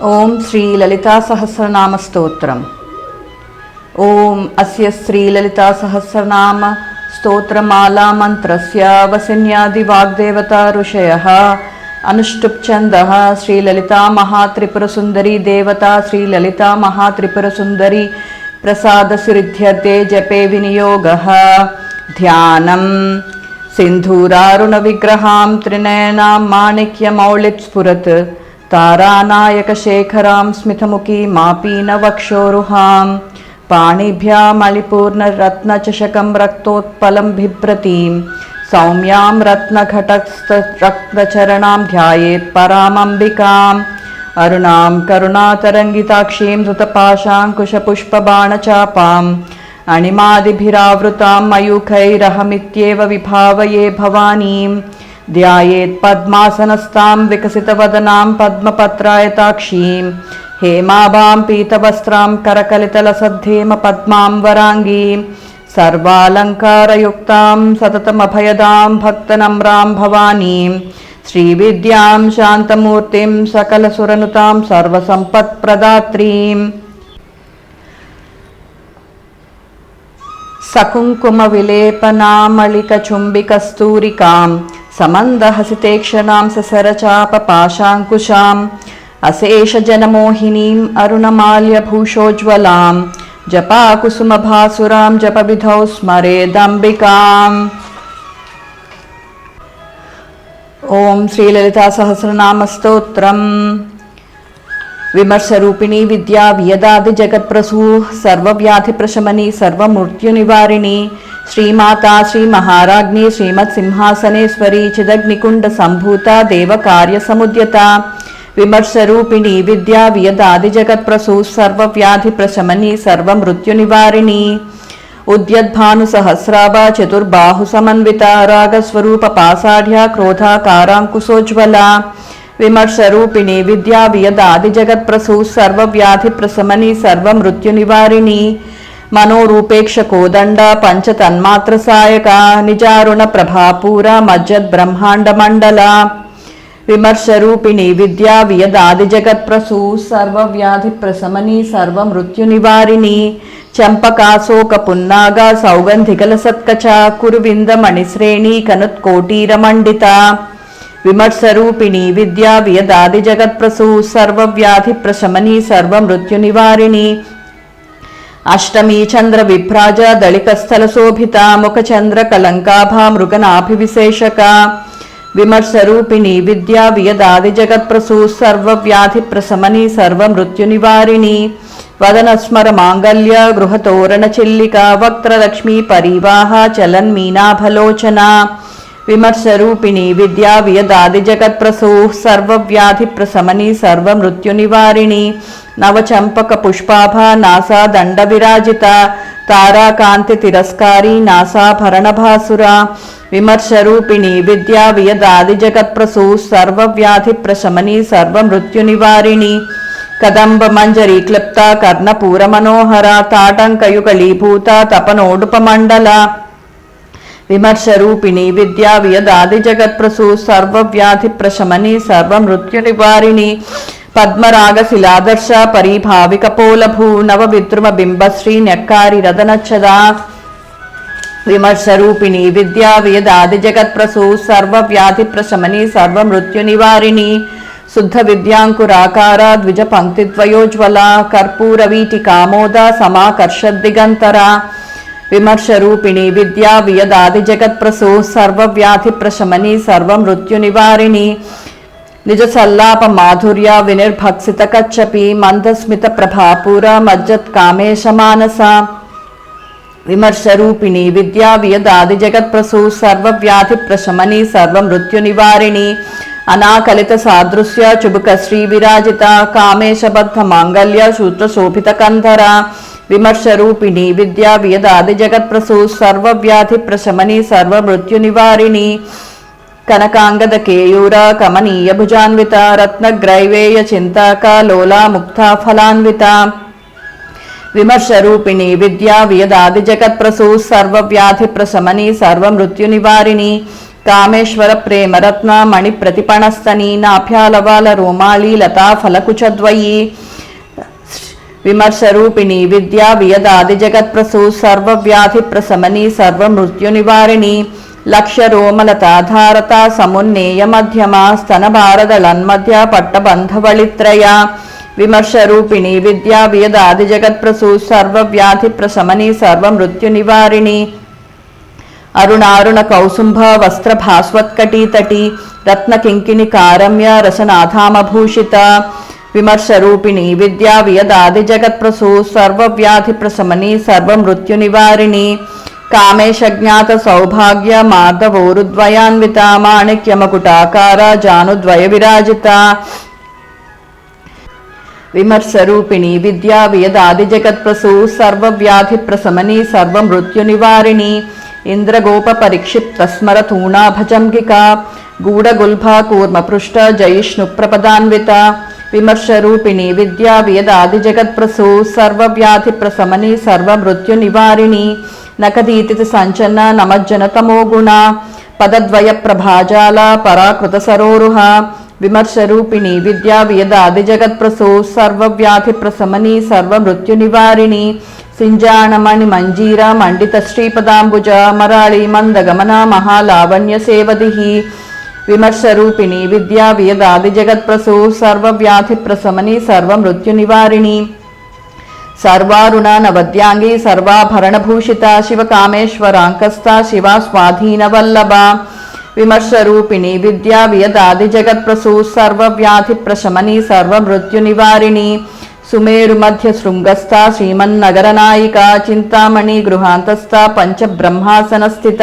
ఓం శ్రీ లలితా సహస్రనామ స్తోత్రం. ఓం అస్య శ్రీ లలితా సహస్రనామ స్తోత్రమాలా మంత్రస్య వసిన్యాది వాగ్దేవతా ఋషయః అనుష్టుప్ ఛందః శ్రీ లలితా మహాత్రిపుర సుందరి దేవతా శ్రీ లలితా మహాత్రిపుర సుందరి ప్రసాద సిద్ధ్యర్థే జపే వినియోగః. ధ్యానం సింధూరారుణ విగ్రహాం త్రినయనాం మాణిక్యమౌళిత్ స్ఫురత్ తారానాయకశేఖరాం స్మితముఖీమాపీనవక్షోరుహాం పాణిభ్యామళిపూర్ణరత్నచషకం రక్తోత్పలం బిభ్రతీం సౌమ్యాం రత్నఘటస్థరక్తచరణాం ధ్యాయేత్ పరామంబికాం అరుణాం కరుణాతరంగితాక్షీం ధృతపాశాంకుశపుష్పబాణచాపాం అణిమాదిభిరావృతాం మయూఖైరహమిత్యేవ విభావయే భవానీం ధ్యాయేత్ పద్మాసనస్తాం వికసితవదనాం పద్మపత్రాయతాక్షీం హేమాభాం పీతవస్త్రాం కరకలితలసద్ధేమ పద్మాం వరాంగీం సర్వాలంకారయుక్తాం సతతమభయదాం భక్తనమ్రాం భవానీం శ్రీవిద్యాం శాంతమూర్తిం సకలసురనుతాం సర్వసంపత్ప్రదాత్రీం సకుంకుమ విలేపనామళికచుంబికస్తూరికాం సమందహసితేక్షణాం ససరచాపపాశాంకుశాం అశేషజనమోహినీం అరుణమాల్యభూషోజ్వలాం జపాకుసుమభాసురాం జపవిధౌ స్మరేదంబికాం. ఓం శ్రీలలితా సహస్రనామ స్తోత్రం. విమర్శరూపిణి విద్యా వియదాది జగత్ప్రసూ సర్వవ్యాధి ప్రశమని సర్వమృత్యునివారిణి శ్రీమాతా శ్రీ మహారాజ్ఞి శ్రీమత్ సింహాసనేశ్వరి చిదగ్నికుండ సంభూత దేవకార్య సముద్యత. విమర్శరూపిణి విద్యా వియదాది జగత్ప్రసూ సర్వవ్యాధి ప్రశమని సర్వమృత్యునివారిణి ఉద్యద్భాను సహస్రాభ చతుర్బాహు సమన్విత రాగస్వరూప పాసాఢ్య క్రోధాకారాంకుశోజ్వల. విమర్శరూపిణి విద్యా వియదాది జగత్ప్రసూ సర్వవ్యాధి ప్రశమని సర్వమృత్యునివారిణి మనోరూపేక్ష కోదండ పంచతన్మాత్ర సాయక నిజారుణ ప్రభాపూర మజ్జద్ బ్రహ్మాండ మండల. విమర్శరూపిణి విద్యా వియదాది జగత్ప్రసూ సర్వవ్యాధి ప్రశమని సర్వమృత్యునివారిణి చంపకాశోక పున్నాగ సౌగంధికల సత్కచ కురువింద మణిశ్రేణి కనుత్కోటీరమండిత. విమర్శరూపిణి విద్యా వియదాది జగత్ప్రసూ సర్వవ్యాధి ప్రశమని సర్వమృత్యునివారిణి అష్టమీ చంద్ర విభ్రాజ దళికస్థల శోభిత ముఖ చంద్ర కలంకాభా మృగనాభివిశేషక. విమర్శరూపిణి విద్యా వియదాది జగత్ప్రసూ సర్వవ్యాధి ప్రశమని సర్వమృత్యునివారిణి వదనస్మర మాంగళ్య గృహతోరణ చిల్లిక వక్త్రలక్ష్మీ పరివాహ చలన్మీనాభలోచన. విమర్శరూపిణి విద్యా వియదాది జగత్ప్రసూ సర్వవ్యాధి ప్రశమని సర్వమృత్యునివారిణి నవచంపక పుష్పాభ నాసా దండ విరాజిత తారాకాంతి తిరస్కారి నాసాభరణభాసుర. విమర్శరూపిణి విద్యా వియదాది జగత్ప్రసూ సర్వవ్యాధి ప్రశమని సర్వమృత్యునివారిణి కదంబ మంజరీ క్లిప్త కర్ణపూర మనోహర తాటంకయుగళీభూత తపనోడుపమండల. విమర్శరూపిణి విద్యా వియదాది జగత్ప్రసూ సర్వవ్యాధి ప్రశమని సర్వమృత్యునివారిణి పద్మరాగ శిలాదర్శ పరిభావిక పోలభూ నవ విద్రుమ బింబశ్రీ నెక్కారి రదనచ్చదా. విమర్శరూపిణి విద్యా వియదాది జగత్ప్రసూ సర్వవ్యాధి ప్రశమని సర్వమృత్యునివారిణి శుద్ధ విద్యాంకురాకార ద్విజ పంక్తిద్వయోజ్వల కర్పూరవీటి కామోద సమాకర్షద్దిగంతర. విమర్శరూపిణి విద్యా వియదాది జగత్ప్రసూ సర్వవ్యాధి ప్రశమని సర్వమృత్యునివారిణి నిజ సల్లాప మాధుర్య వినిర్భక్సిత కచ్చపి మందస్మిత ప్రభాపూర మజ్జత్ కామేశ మానస. విమర్శరూపిణి విద్యా వియదాది జగత్ప్రసూ సర్వవ్యాధి ప్రశమని సర్వమృత్యునివారిణి అనాకలిత సాదృశ్య చుబుక శ్రీ విరాజిత కామేశబద్ధ మాంగళ్య సూత్రశోభిత కంధర. విమర్శరూపిణి విద్యా వియదాది జగత్ప్రసూ సర్వవ్యాధి ప్రశమని సర్వమృత్యునివారిణి కనకాంగద కేయూర కమనీయ భుజాన్విత రత్నగ్రైవేయ చింతాక లోలా ముక్తా ఫలాన్విత. విమర్శరూపిణి విద్యా వియదాది జగత్ప్రసూ సర్వవ్యాధి ప్రశమని సర్వమృత్యునివారిని కామేశ్వర ప్రేమరత్న మణి ప్రతిపణస్తని నాభ్యాలవాల రోమాళీ లతా ఫలకుచద్వయీ విమర్శరూపిణి విద్యా వియదాది జగత్ప్రసూ సర్వవ్యాధి ప్రశమని సర్వమృత్యునివారిణి లక్ష్యరోమలతాధారత సమున్నేయ మధ్యమ స్తనభారదళన్మధ్య పట్టబంధవళిత్రయ విమర్శరూపిణి విద్యా వియదాది జగత్ప్రసూ సర్వవ్యాధి ప్రశమని సర్వమృత్యునివారిణి అరుణారుణ కౌసుంభ వస్త్ర భాస్వత్కటీతటి రత్నకింకిణి కారమ్య రసనాథామభూషిత విమర్శరూపిణి విద్యా వియదాది జగత్ప్రసూ సర్వవ్యాధి ప్రశమని సర్వమృత్యునివారిణి కామేశజ్ఞాత సౌభాగ్య మార్దవోరుద్వయాన్విత మాణిక్యమకుటాకార జానుద్వయ విరాజిత విమర్శరూపిణి విద్యా వియదాది జగత్ప్రసూ సర్వవ్యాధి ప్రశమని సర్వమృత్యునివారిణి ఇంద్రగోప పరిక్షిప్త స్మరతూణాభజంగిక గూఢగుల్భ కూర్మపృష్ట జయిష్ణు ప్రపదాన్విత విమర్శరూపిణి విద్యా వియదాది జగత్ప్రసూ సర్వవ్యాధి ప్రశమని సర్వమృత్యునివారిణి నకదీతి సంచన్న నమజ్జన తమోగుణ పదద్వయ ప్రభాజాల పరాకృత సరోరుహ విమర్శరూపిణి విద్యా వియదాది జగత్ప్రసూ సర్వవ్యాధి ప్రశమని సర్వమృత్యునివారిణి సింజాణమణి మంజీర మండిత శ్రీపదాంబుజ మరాళి మందగమన మహాలావణ్య సేవదిహి విమర్శరూపిణి విద్యా వియదాది జగత్ప్రసూ సర్వవ్యాధి ప్రశమని సర్వమృత్యునివారిణి సర్వారుణ నవద్యాంగి సర్వాభరణభూషిత శివకామేశ్వరాంకస్థ శివా స్వాధీనవల్లభ విమర్శరూపిణి విద్యా వియదాది జగత్ప్రసూ సర్వవ్యాధి ప్రశమని సర్వమృత్యునివారిణి సుమేరు మధ్య శృంగస్థ శ్రీమన్నగరనాయిక చింతామణి గృహాంతస్థ పంచబ్రహ్మాసన స్థిత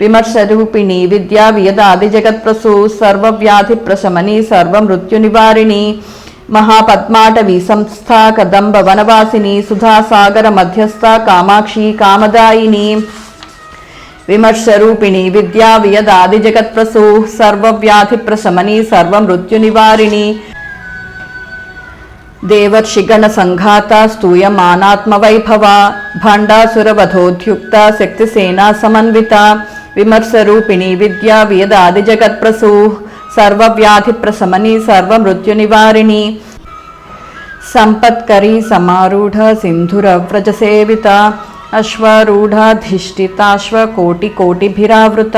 విమర్శరూపిణి విద్యా వియదాది జగత్ప్రసూ సర్వవ్యాధి ప్రశమని సర్వమృత్యునివారిణి మహాపద్మాటవీ సంస్థ కదంబ వనవాసిని సుధాసాగర మధ్యస్థ కామాక్షి కామదాయిని విమర్శరూపిణి విద్యా వియదాది జగత్ప్రసూ సర్వవ్యాధి ప్రశమని సర్వమృత్యునివారిణి దేవర్షిగణ సంఘాత స్తూయమానాత్మవైభవ భాండాసురవధోద్యుక్త శక్తిసేనా సమన్విత విమర్శరూపిణి విద్యా వియదాది జగత్ప్రసూ సర్వవ్యాధి ప్రశమని సర్వమృత్యునివారిణి సంపత్కరీ సమారూఢ సింధురవ్రజసేవిత అశ్వారూఢాధిష్ఠితాశ్వకోటికోటిభిరావృత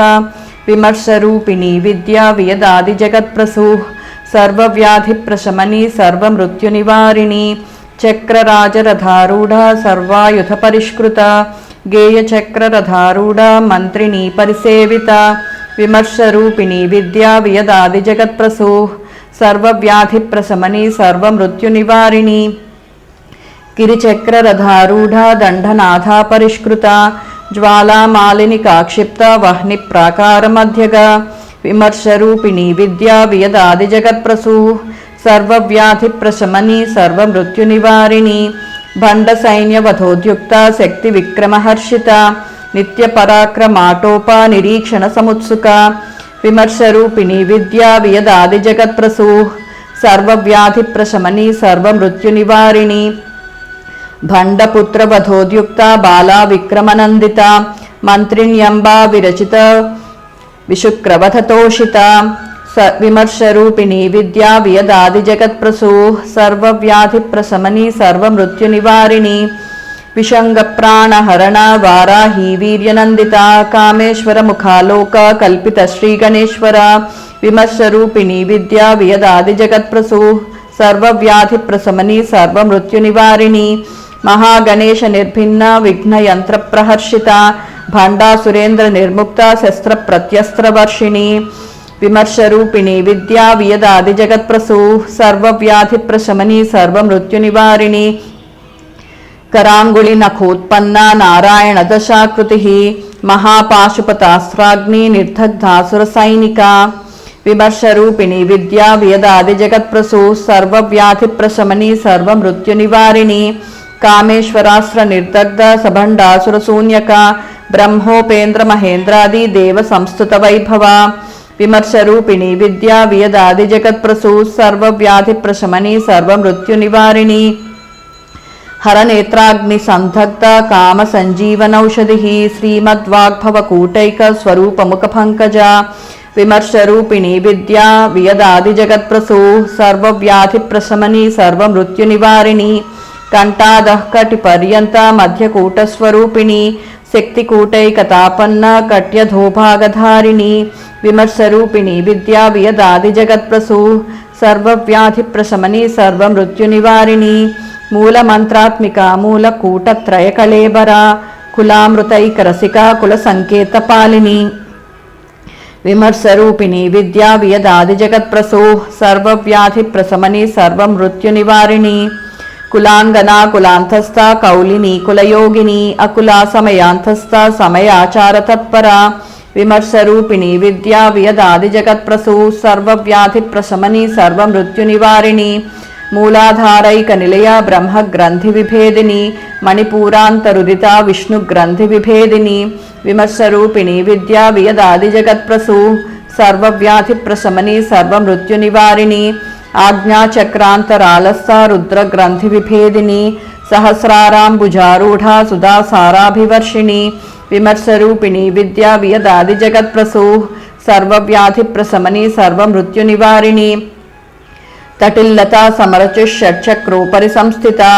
విమర్శరూపిణి విద్యా వియదాది జగత్ప్రసూ సర్వవ్యాధి ప్రశమని సర్వమృత్యునివారిణి చక్రరాజరథారూఢ సర్వాయుధ పరిష్కృత గేయచక్రరథారూఢ మంత్రిణీ పరిసేవిత విమర్శరూపిణి విద్యా వియదాది జగత్ప్రసూ సర్వవ్యాధి ప్రశమని సర్వమృత్యునివారిణి గిరిచక్రరథారూఢ దండనాథా పరిష్కృత జ్వాలామాలిని కాక్షిప్త వహ్ని ప్రాకారమధ్యగ విమర్శరూపిణి విద్యా వియదాది జగత్ప్రసూ సర్వవ్యాధి ప్రశమని సర్వమృత్యునివారిణి భండ సైన్యవధోద్యుక్త శక్తి విక్రమహర్షిత నిత్య పరాక్రమాటోప నిరీక్షణ సముత్సుక విమర్శరూపిణి విద్యా వియదాది జగత్ప్రసూ సర్వవ్యాధి ప్రశమని సర్వమృత్యునివారిణి భండపుత్రవధోద్యుక్త బాలా విక్రమనందిత మంత్రిణ్యంబా విరచిత విశుక్రవధతోషిత విమర్శరూపిణి విద్యా వియదాది జగత్ప్రసూ సర్వవ్యాధి ప్రశమని సర్వమృత్యునివారిణి విషంగ ప్రాణహరణ వారాహి వీర్యనందిత కామేశ్వర ముఖాలోక కల్పిత శ్రీ గణేశ్వర విమర్శరూపిణి విద్యా వియదాది జగత్ప్రసూ సర్వవ్యాధి ప్రశమని సర్వమృత్యునివారిణి మహాగణేశ నిర్భిన్న విఘ్నయంత్ర ప్రహర్షిత భాండాసురేంద్ర నిర్ముక్త శస్త్ర ప్రత్యస్త్రవర్షిణి విమర్శరూపిణి విద్యా వియదాది జగత్ప్రసూ సర్వవ్యాధి ప్రశమని సర్వమృత్యునివారిణి करांगुली नखोत्पन्ना नारायण दशाकृति महापाशुपतास्त्राग्नि निर्दग्धासुर सैनिका विमर्शरूपिणी विद्या वियदादि जगत्प्रसू सर्वव्याधि प्रशमनी सर्वमृत्युनिवारिणी कामेश्वरास्त्र निर्दग्ध सबंडासुर शून्यका ब्रह्मोपेन्द्र महेन्द्रादि देव संस्तुत वैभवा विमर्शरूपिणी विद्या वियदादि जगत्प्रसू सर्वव्याधि प्रशमनी सर्वमृत्युनिवारिणी हरनेत्राग्नि संधग्ध काम संजीवनौषधिः श्रीमद्वाग्भवकूटैक स्वरूपमुखपङ्कजा विमर्शरूपिणी विद्या वियदादिजगत्प्रसू सर्वव्याधिप्रशमनी सर्वमृत्युनिवारिणी कंठादः कटिपर्यन्त मध्यकूटस्वरूपिणी शक्तिकूटैकतापन्न कट्यधोभागधारिणी विमर्शरूपिणी विद्या वियदादिजगत्प्रसू सर्वव्याधिप्रशमनी सर्वमृत्युनिवारिणी मूलमन्त्रात्मिका मूलकूटत्रयकलेबरा कुलामृतैकरसिका कुलसङ्केतपालिनी विमर्शरूपिणी विद्या वियदादिजगत्प्रसू सर्वव्याधिप्रशमनी सर्वमृत्युनिवारिणी कुलांगना कुलांतस्था कौलिनी कुलयोगिनी अकुला समयांतस्था समयाचार तत्परा विमर्शरूपिणी विद्या वियदादिजगत्प्रसू सर्वव्याधिप्रशमनी सर्वमृत्युनिवारिणी मूलाधारैक निलया ब्रह्मग्रंथि विभेदिनी मणिपूरान्तरुदिता विष्णुग्रंथि विभेदिनी विमर्शरूपिणी विद्या वियदादिजगत्प्रसू सर्वव्याधिप्रशमनी सर्वमृत्युनिवारिणी आज्ञाचक्रान्तरालस्सा रुद्रग्रंथि विभेदिनी सहस्राराम्बुजारूढ़ा सुधासाराभिवर्षिणी विमर्शरूपिणी विद्या वियदादिजगत्प्रसू सर्वव्याधिप्रशमनी सर्वमृत्युनिवारिणी तटिल्लता समरचुषट्चक्रोपरि संस्थिता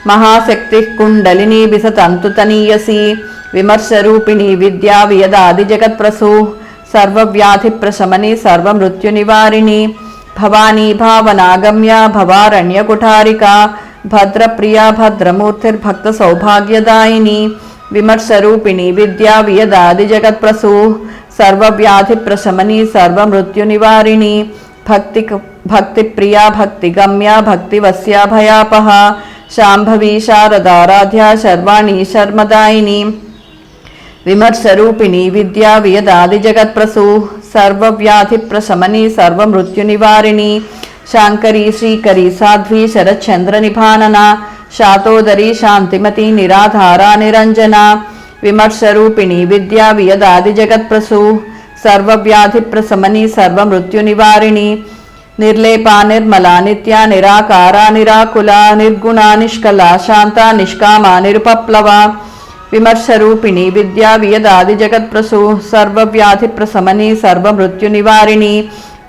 महाशक्तिः कुण्डलिनी विसतन्तुतनीयसी विमर्शरूपिणी विद्या वियदादिजगत्प्रसू सर्वव्याधिप्रशमनी सर्वमृत्युनिवारिणी भवानी भावनागम्या भवारण्यकुठारिका भद्रप्रिया भद्रमूर्तिर्भक्तसौभाग्यदायिनी विमर्शरूपिणी विद्या वियदादिजगत्प्रसू सर्वव्याधिप्रशमनी सर्वमृत्युनिवारिणी भक्तिप्रिया भक्तिगम्या भक्तिवस्या भयापहा शाम्भवी शारदाराध्या शर्वाणी शर्मदायिनी विमर्शरूपिणी विद्या वियदादिजगत्प्रसू सर्वव्याधिप्रशमनी सर्वमृत्युनिवारिणी शांकरी श्रीकरी साध्वी शरच्चंद्रनिभानना शातोदरी शांतिमती निराधारा निरंजना विमर्शरूपिणी विद्या वियदादिजगत्प्रसू सर्वव्याधिप्रशमनी सर्वमृत्युनिवारिणी निर्लेपा निर्मला नित्या निराकारा निराकुला निर्गुणा निष्कला शांता निष्कामा निरुपप्लवा विमर्शरूपिणी विद्या वियदादिजगत्प्रसू सर्वव्याधिप्रशमनी सर्वमृत्युनिवारिणी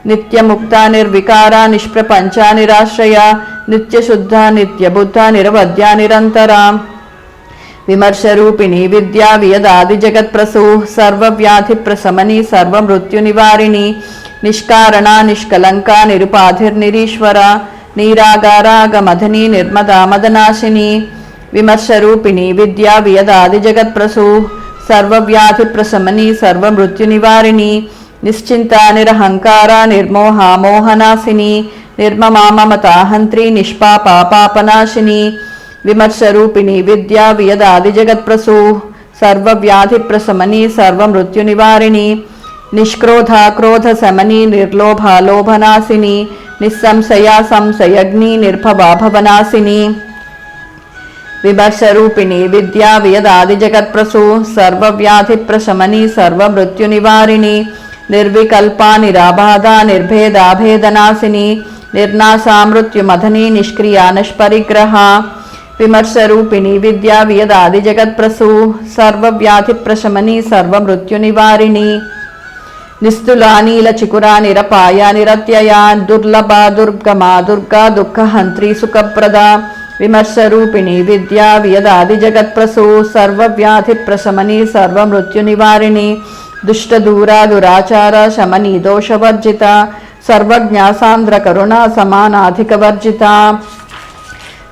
नित्यमुक्ता निर्विकारा निष्प्रपंचा निराश्रया नित्यशुद्धा नित्यबुद्धा निरवध्या निरंतरा विमर्शरूपिणी विद्या वियदादिजगत्प्रसू सर्वव्याधिप्रशमनी सर्वमृत्युनिवारिणी निष्कारणा निष्कलंका निरुपाधिर्निरीश्वरा नीरागारागमधनी निर्मदा मदनाशिनी विमर्शरूपिणी विद्या वियदादिजगत्प्रसू सर्वव्याधिप्रशमनी सर्वमृत्युनिवारिणी निश्चिंता निरहंकारा निर्मोहा मोहनाशिनी निर्ममा ममता हंत्री निष्पापा पापनाशिनी विमर्शरूपिणी विद्या वियदादिजगत्प्रसू सर्वव्याधिप्रशमनी सर्वमृत्युनिवारिणी निष्क्रोधा क्रोधशमनी निर्लोभा लोभनाशिनी निस्संशया संशयग्नि निर्भवा भवनाशिनी विमर्शरूपिणी विद्या वियदादिजगत्प्रसू सर्वव्याधिप्रशमनी सर्वमृत्युनिवारिणी निर्विकल्पा निराबाधा निर्भेदाभेदनाशिनी निर्नाशा मृत्युमथनी निष्क्रिया निष्परिग्रहा विमर्शरूपिणी विद्या वियदादिजगत्प्रसू सर्वव्याधिप्रशमनी सर्वमृत्युनिवारिणी निस्तुला नीलचिकुरा निरपाया निरत्यया दुर्लभा दुर्गमा दुर्गा दुःखहंत्री सुखप्रदा विमर्शरूपिणी विद्या वियदादिजगत्प्रसू सर्वव्याधिप्रशमनी सर्वमृत्युनिवारिणी दुष्टदूरा दुराचार शमनी दोषवर्जिता सर्वज्ञा सान्द्र करुणा समानाधिकवर्जिता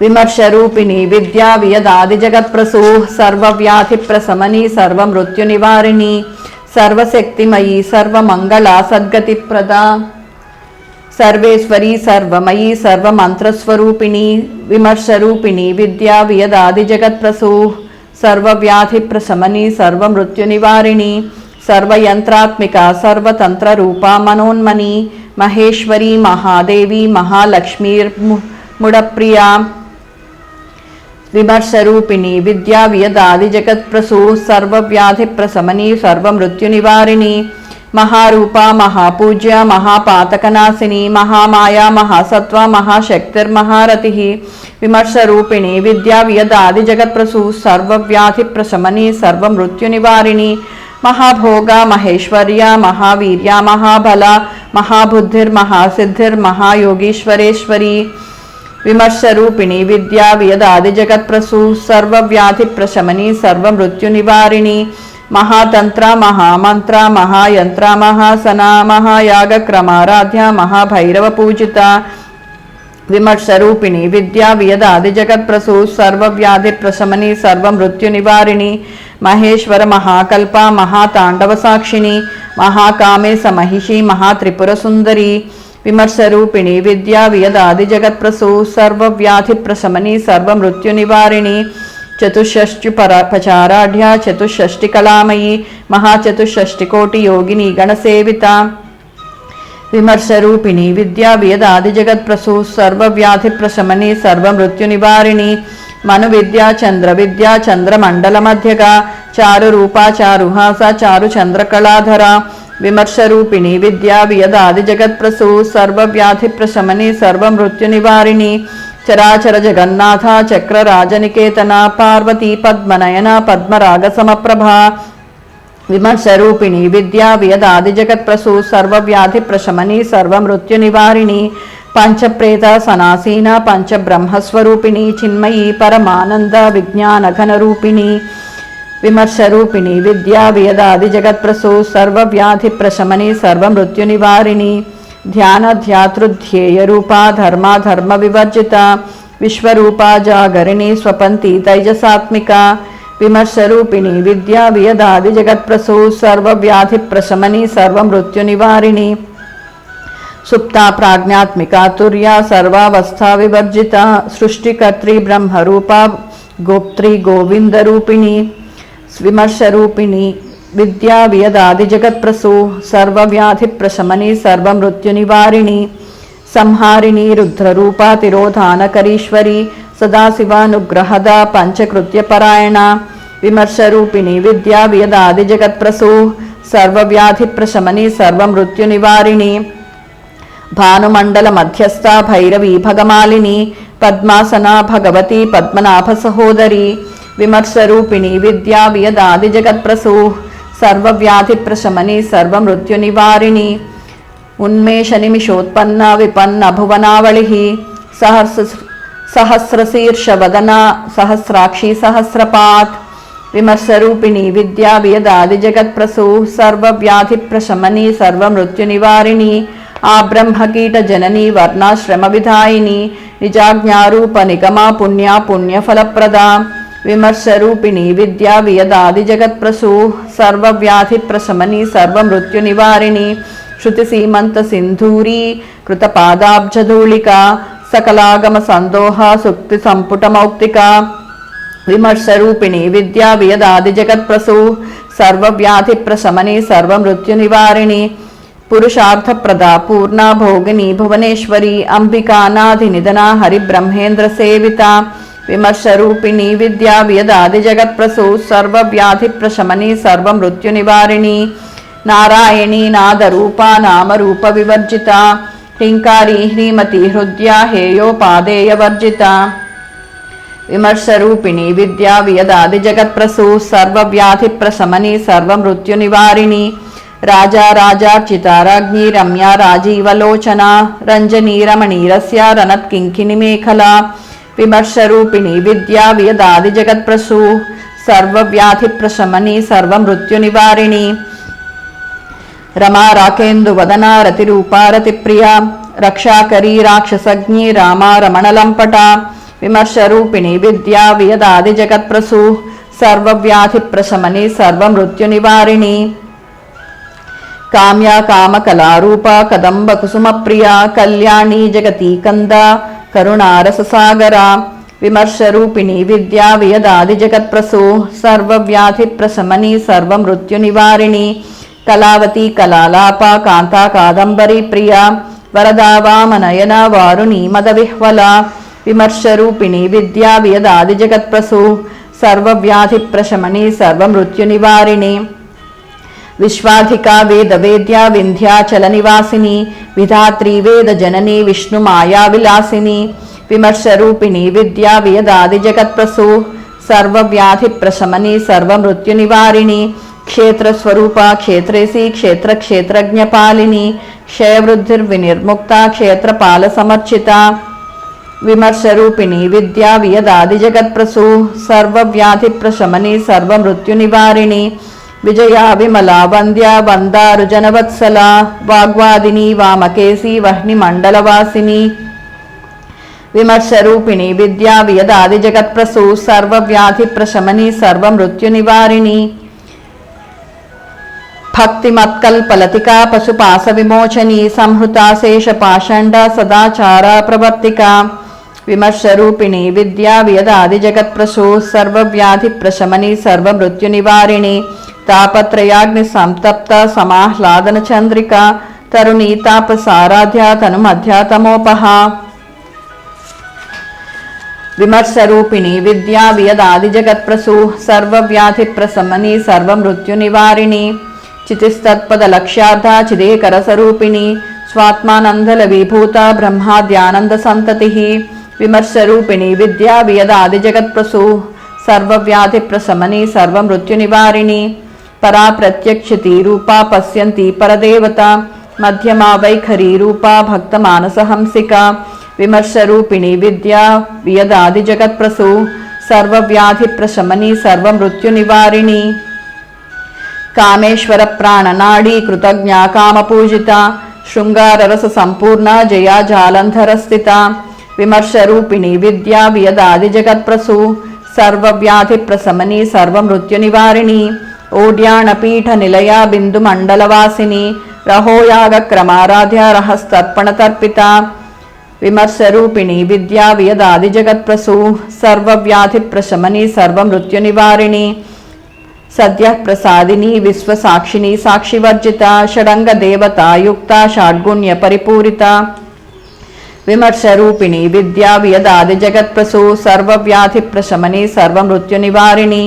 विमर्शरूपिणी विद्या वियदादिजगत्प्रसू सर्वव्याधिप्रशमनी सर्वमृत्युनिवारिणी सर्वशक्तिमयी सर्वमंगला सद्गतिप्रदा सर्वेश्वरी सर्वमयी सर्वमंत्रस्वरूपिणी विमर्शरूपिणी विद्या वियदादिजगत्प्रसू सर्वव्याधिप्रशमनी सर्वमृत्युनिवारिणी सर्वयंत्रात्मिका सर्वतंत्ररूपा मनोन्मनी महेश्वरी महादेवी महालक्ष्मीर्मुडप्रिया विमर्शरूपिणी विद्या वियदादिजगत्प्रसू सर्वव्याधिप्रशमनी सर्वमृत्युनिवारिणी महारूपा महापूज्य महापातकनाशिनी महामाया महासत्व महाशक्तिर्महारतिः विमर्शरूपिणी विद्या वियदादि जगत्प्रसू सर्वव्याधिप्रशमनी सर्वमृत्युनिवारिणी महाभोगा महेश्वर्या महावीर्या महाबला महाबुद्धिर्महासिद्धिर्महायोगीश्वरेश्वरी विमर्शरूपिणी विद्या वियदादि जगत्प्रसू सर्वव्याधिप्रशमनी सर्वमृत्युनिवारिणी महातंत्रा महामंत्रा महायंत्रा महासना महायागक्रमाराध्या महाभैरवपूजिता विमर्शरूपिणी विद्या वियदादि जगत्प्रसू सर्वव्याधिप्रशमनी सर्वमृत्युनिवारिणी महेश्वर महाकल्पा महातांडवसाक्षिणी महाकामेश महिषी महात्रिपुरसुंदरी विमर्शरूपिणी विद्या वियदादि जगत्प्रसू सर्वव्याधिप्रशमनी सर्वमृत्युनिवारिणी चतुष्षष्टिपचाराढ्या चतुष्षष्टिकलामयी महाचतुष्षष्टिकोटियोगिनी गणसेविता विमर्शरूपिणी विद्या वियदादि जगत्प्रसू सर्वव्याधिप्रशमनी सर्वमृत्युनिवारिणी मनुविद्या चंद्रविद्या चंद्रमंडलमध्यगा चारुरूपा चारुहासा चारुचंद्रकलाधरा विमर्शरूपिणी विद्या वियदादि जगत्प्रसू सर्वव्याधिप्रशमनी सर्वमृत्युनिवारिणी चराचर जगन्नाथा चक्रराजनिकेतना पार्वती पद्मनयना पद्मरागसमप्रभा विमर्शरूपिणी विद्या वियदादि जगत्प्रसू सर्वव्याधिप्रशमनी सर्वमृत्युनिवारिणी पंचप्रेता सनासीना पंचब्रह्मस्वरूपिणी चिन्मयी परमानंद विज्ञानघनरूपिणी विमर्शरूपिणी विद्या वियदादि जगत्प्रसू सर्वव्याधिप्रशमनी सर्वमृत्युनिवारिणी ध्यानध्यातृध्येय रूपा धर्मा धर्म विवर्जिता विश्वरूपा जागरिणी स्वपंती तैजसात्मिका विमर्शरूपिणी विद्या वियदादि जगत्प्रसू सर्वव्याधिप्रशमनी सर्वमृत्युनिवारिणी सुप्ता प्राज्ञात्मिका तुर्या सर्वावस्था विवर्जिता सृष्टिकर्त्री ब्रह्मरूपा गोप्त्री गोविंदरूपिणी विमर्शरूपिणी विद्या वियदादि जगत्प्रसू सर्वव्याधिप्रशमनी सर्वमृत्युनिवारिणी संहारिणी रुद्ररूपा तिरोधानकरीश्वरी सदाशिवानुग्रहदा पंचकृत्यपरायणा विमर्शरूपिणी विद्या वियदादि जगत्प्रसू सर्वव्याधिप्रशमनी सर्वमृत्युनिवारिणी भानुमंडल मध्यस्था भैरवी भगमालिनी पद्मासना भगवती पद्मनाभ सहोदरी विमर्शरूपिणी विद्या वियदादि जगत्प्रसू सर्वव्याधिप्रशमनी सर्वमृत्युनिवारिणी उन्मेष निमिषोत्पन्ना विपन्न भुवनावलिः सहस्रशीर्षवदना सहस्राक्षी सहस्रपात् विमर्शरूपिणी विद्या वियदादि जगत्प्रसू सर्वव्याधिप्रशमनी सर्वमृत्युनिवारिणी आब्रह्मकीट जननी वर्णाश्रम विधायिनी निजाज्ञारूप निगमा पुण्या पुण्यफलप्रदा विमर्शरूपिणी विद्या वियदादि जगत्प्रसू सर्वव्याधिप्रशमनी सर्वमृत्युनिवारिणी श्रुतिसीमंत सिंधूरी कृतपादाब्जधूलिका सकलागम संदोहा सुक्ति संपुटमौक्तिका विमर्शरूपिणी विद्या वियदादि जगत्प्रसू सर्वव्याधिप्रशमनी सर्वमृत्युनिवारिणी पुरुषार्थप्रदा पूर्णा भोगिनी भुवनेश्वरी अंबिकानाधिनिधना हरिब्रह्मेन्द्र सेविता विमर्शरूपिणी विद्या वियदादि जगत्प्रसू सर्वव्याधिप्रशमनी सर्वमृत्युनिवारिणी नारायणी नादरूपा नामरूप विवर्जिता ह्रींकारी ह्रीमती हृद्या हेयोपादेयवर्जिता विमर्शरूपिणी विद्या वियदादि जगत्प्रसू सर्वव्याधिप्रशमनी सर्वमृत्युनिवारिणी राजा राजार्चिता राज्ञी रम्या राजीवलोचना रंजनी रमणीरस्या रनत्किङ्किणी मेखला विमर्शरूपिणी विद्या वियदादि जगत्प्रसू सर्वव्याधिप्रशमनी सर्वमृत्युनिवारिणी रमा राकेन्दुवदना रतिरूपा रतिप्रिया रक्षाकरी राक्षसज्ञी रामा रमणलम्पटा विमर्शरूपिणी विद्या वियदादि जगत्प्रसू सर्वव्याधिप्रशमनी सर्वमृत्युनिवारिणी काम्या कामकलारूपा कदम्ब कुसुमप्रिया कल्याणी जगती कंदा करुणारससागरा विमर्शरूपिणी विद्या वियदादि जगत्प्रसू सर्वव्याधिप्रशमनी सर्वमृत्युनिवारिणी कलावती कलालापा कांता कादंबरी प्रिया वरदा वामनयना वारुणी मदविह्वला विमर्शरूपिणी विद्या वियदादि जगत्प्रसू सर्वव्याधिप्रशमनी सर्वमृत्युनिवारिणी विश्वाधिका वेदवेद्या विन्ध्याचलनिवासिनी विधात्री वेदजननी विष्णुमायाविलासिनी विमर्शरूपिणी विद्या वियदादिजगत्प्रसू सर्वव्याधिप्रशमनी सर्वमृत्युनिवारिणी क्षेत्रस्वरूपा क्षेत्रेसी क्षेत्रक्षेत्रज्ञपालिनी क्षयवृद्धिर्विनिर्मुक्ता क्षेत्रपालसमर्चिता विमर्शरूपिणी विद्या वियदादिजगत्प्रसू सर्वव्याधिप्रशमनी सर्वमृत्युनिवारिणी विजया विमला वन्द्या वन्दारुजनवत्सला वाग्वादिनी वामकेशी वह्निमण्डलवासिनी विमर्शरूपिणी विद्या वियदादिजगत्प्रसू सर्वव्याधिप्रशमनी सर्वमृत्युनिवारिणी भक्तिमत्कल्पलतिका पशुपाशविमोचनी संहृता शेषपाषण्डा सदाचारा प्रवर्तिका विमर्शरूपिणी विद्या वियदादिजगत्प्रसू सर्वव्याधिप्रशमनी सर्वमृत्युनिवारिणी तापत्रयाग्निसंतप्ता समाह्लादनचन्द्रिका तरुणी तापसाराध्या तनुमध्यातमोपहा विमर्शरूपिणी विद्या वियदादिजगत्प्रसू सर्वव्याधिप्रशमनी सर्वमृत्युनिवारिणी चितिस्तत्पदलक्ष्यार्धा चिदेकरसरूपिणी स्वात्मानन्दलविभूता ब्रह्माद्यानन्दसन्ततिः विमर्शरूपिणी विद्या वियदादिजगत्प्रसू सर्वव्याधिप्रशमनी सर्वमृत्युनिवारिणी परा प्रत्यक्षिती रूपा पश्यन्ती परदेवता मध्यमा वैखरी रूपा भक्तमानसहंसिका विमर्शरूपिणी विद्या वियदादिजगत्प्रसू सर्वव्याधिप्रशमनी सर्वमृत्युनिवारिणी कामेश्वर प्राणनाडी कृतज्ञा कामपूजिता शृंगाररससम्पूर्णा जया जालन्धरस्थिता विमर्शरूपिणी विद्या वियदादिजगत्प्रसू सर्वव्याधिप्रशमनी सर्वमृत्युनिवारिणी ओड्याणपीठनिलया बिन्दुमण्डलवासिनी रहोयागक्रमाराध्या रहस्तर्पणतर्पिता विमर्शरूपिणी विद्या वियदादिजगत्प्रसू सर्वव्याधिप्रशमनी सर्वमृत्युनिवारिणी सद्यः प्रसादिनी विश्वसाक्षिणी साक्षिवर्जिता षडंगदेवता युक्ता षड्गुण्यपरिपूरिता विमर्शरूपिणी विद्या वियदादिजगत्प्रसू सर्वव्याधिप्रशमनी सर्वमृत्युनिवारिणी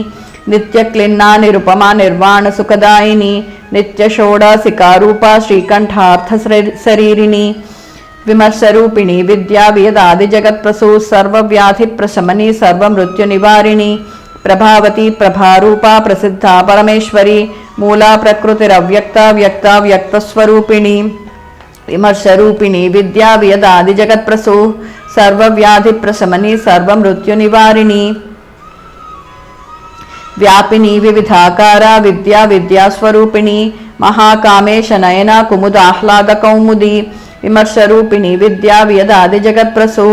नित्यक्लिन्ना निरुपमा निर्वाणसुखदायिनी नित्यषोडशिकारूपा श्रीकण्ठार्थशरीरिणी विमर्शरूपिणी विद्या वियदादिजगत्प्रसू सर्वव्याधिप्रशमनी सर्वमृत्युनिवारिणी प्रभावती प्रभारूपा प्रसिद्धा परमेश्वरी मूला प्रकृतिरव्यक्ता व्यक्ता व्यक्तस्वरूपिणी विमर्शरूपिणी विद्या वियदादिजगत्प्रसू सर्वव्याधिप्रशमनी सर्वमृत्युनिवारिणी व्यापिनी विविधाकारा विद्या विद्यास्वरूपिणी महाकामेशनयना कुमुदाह्लादकौमुदी विमर्शरूपिणी विद्या वियदादिजगत्प्रसू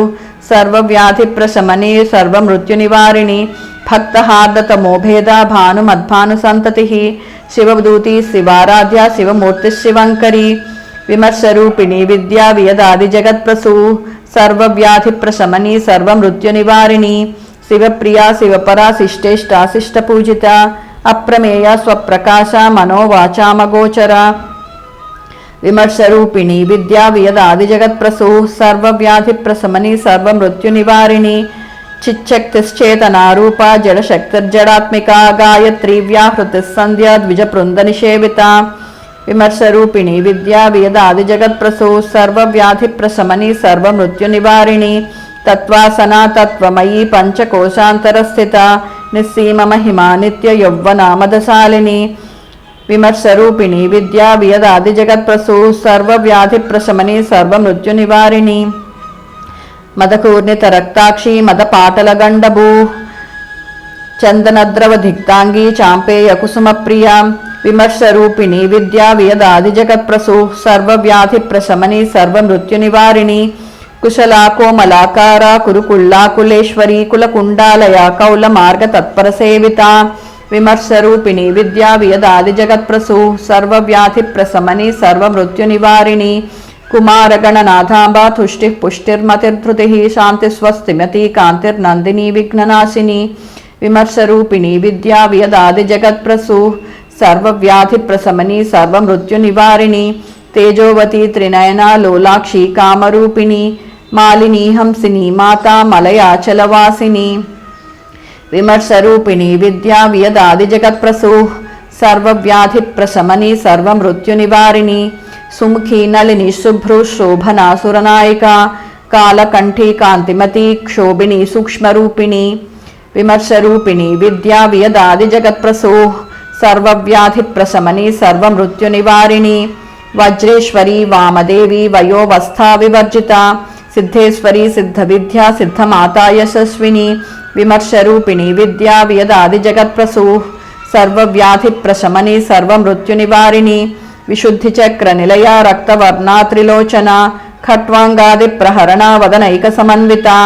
सर्वव्याधिप्रशमनी सर्वमृत्युनिवारिणी भक्तहार्दतमोभेदा भानुमद्भानुसन्ततिः शिवदूती शिवाराध्या शिवमूर्तिशिवङ्करी विमर्शरूपिणी विद्या वियदादिजगत्प्रसू सर्वव्याधिप्रशमनी सर्वमृत्युनिवारिणी शिवप्रिया शिवपरा शिष्टेष्टा शिष्टपूजिता अप्रमेया स्वप्रकाशा मनोवाचामगोचरा विमर्शरूपिणी विद्या वियदादिजगत्प्रसू सर्वव्याधिप्रशमनी सर्वमृत्युनिवारिणी चिच्चक्तिश्चेतनारूपा जडशक्तिर्जडात्मिका गायत्री व्याहृतिः संध्या द्विजपृन्दनिषेविता विमर्शरूपिणी विद्या वियदादिजगत्प्रसू सर्वव्याधिप्रशमनी सर्वमृत्युनिवारिणी तत्त्वासना तत्त्वमयी पंचकोशान्तरस्थिता निस्सीममहिमा नित्ययौवना मदशालिनी विमर्शरूपिणी विद्या वियदादिजगत्प्रसू सर्वव्याधिप्रशमनी सर्वमृत्युनिवारिणी मदकूर्णितरक्ताक्षी मदपाटलगण्डभू चन्दनद्रवधिक्ताङ्गी चाम्पेयकुसुमप्रिया विमर्शरूपिणी विद्या वियदादिजगत्प्रसू सर्वव्याधिप्रशमनी सर्वमृत्युनिवारिणी कुशला कोमलाकारा कुरुकुल्लाकुलेश्वरी कुलकुण्डालया कौलमार्गतत्परसेविता विमर्शरूपिणी विद्या वियदादिजगत्प्रसू सर्वव्याधिप्रशमनी सर्वमृत्युनिवारिणी कुमारगणनाथाम्बा तुष्टिः पुष्टिर्मतिर्धृतिः शान्तिस्वस्तिमती कान्तिर्नन्दिनी विघ्ननाशिनी विमर्शरूपिणी विद्या वियदादिजगत्प्रसू सर्वव्याधिप्रशमनी सर्वमृत्युनिवारिणी तेजोवती त्रिनयना लोलाक्षी कामरूपिणी मालिनी हंसिनी माता मलयाचलवासिनी विमर्शरूपिणी विद्या वियदादिजगत्प्रसू सर्वव्याधिप्रशमनी सर्वमृत्युनिवारिणी सुमुखी नलिनी शुभ्रुशोभना सुरनायिका कालकंठी कांतिमती क्षोभिनी सूक्ष्मरूपिणी विमर्शरूपिणी विद्या वियदादि जगत्प्रसो सर्वव्याधिप्रशमनी सर्वमृत्युनिवारिणी वज्रेश्वरी वामदेवी वयोवस्था विवर्जिता सिद्धेश्वरी सिद्धविद्या सिद्धमाता यशस्विनी विमर्शरूपिणी विद्या वियदादि जगत्प्रसो सर्वव्याधिप्रशमनी सर्वमृत्युनिवारिणी विशुद्धिचक्रनिलया रक्तवर्णा त्रिलोचना खट्वांगादिप्रहरणा वदनैकसमन्विता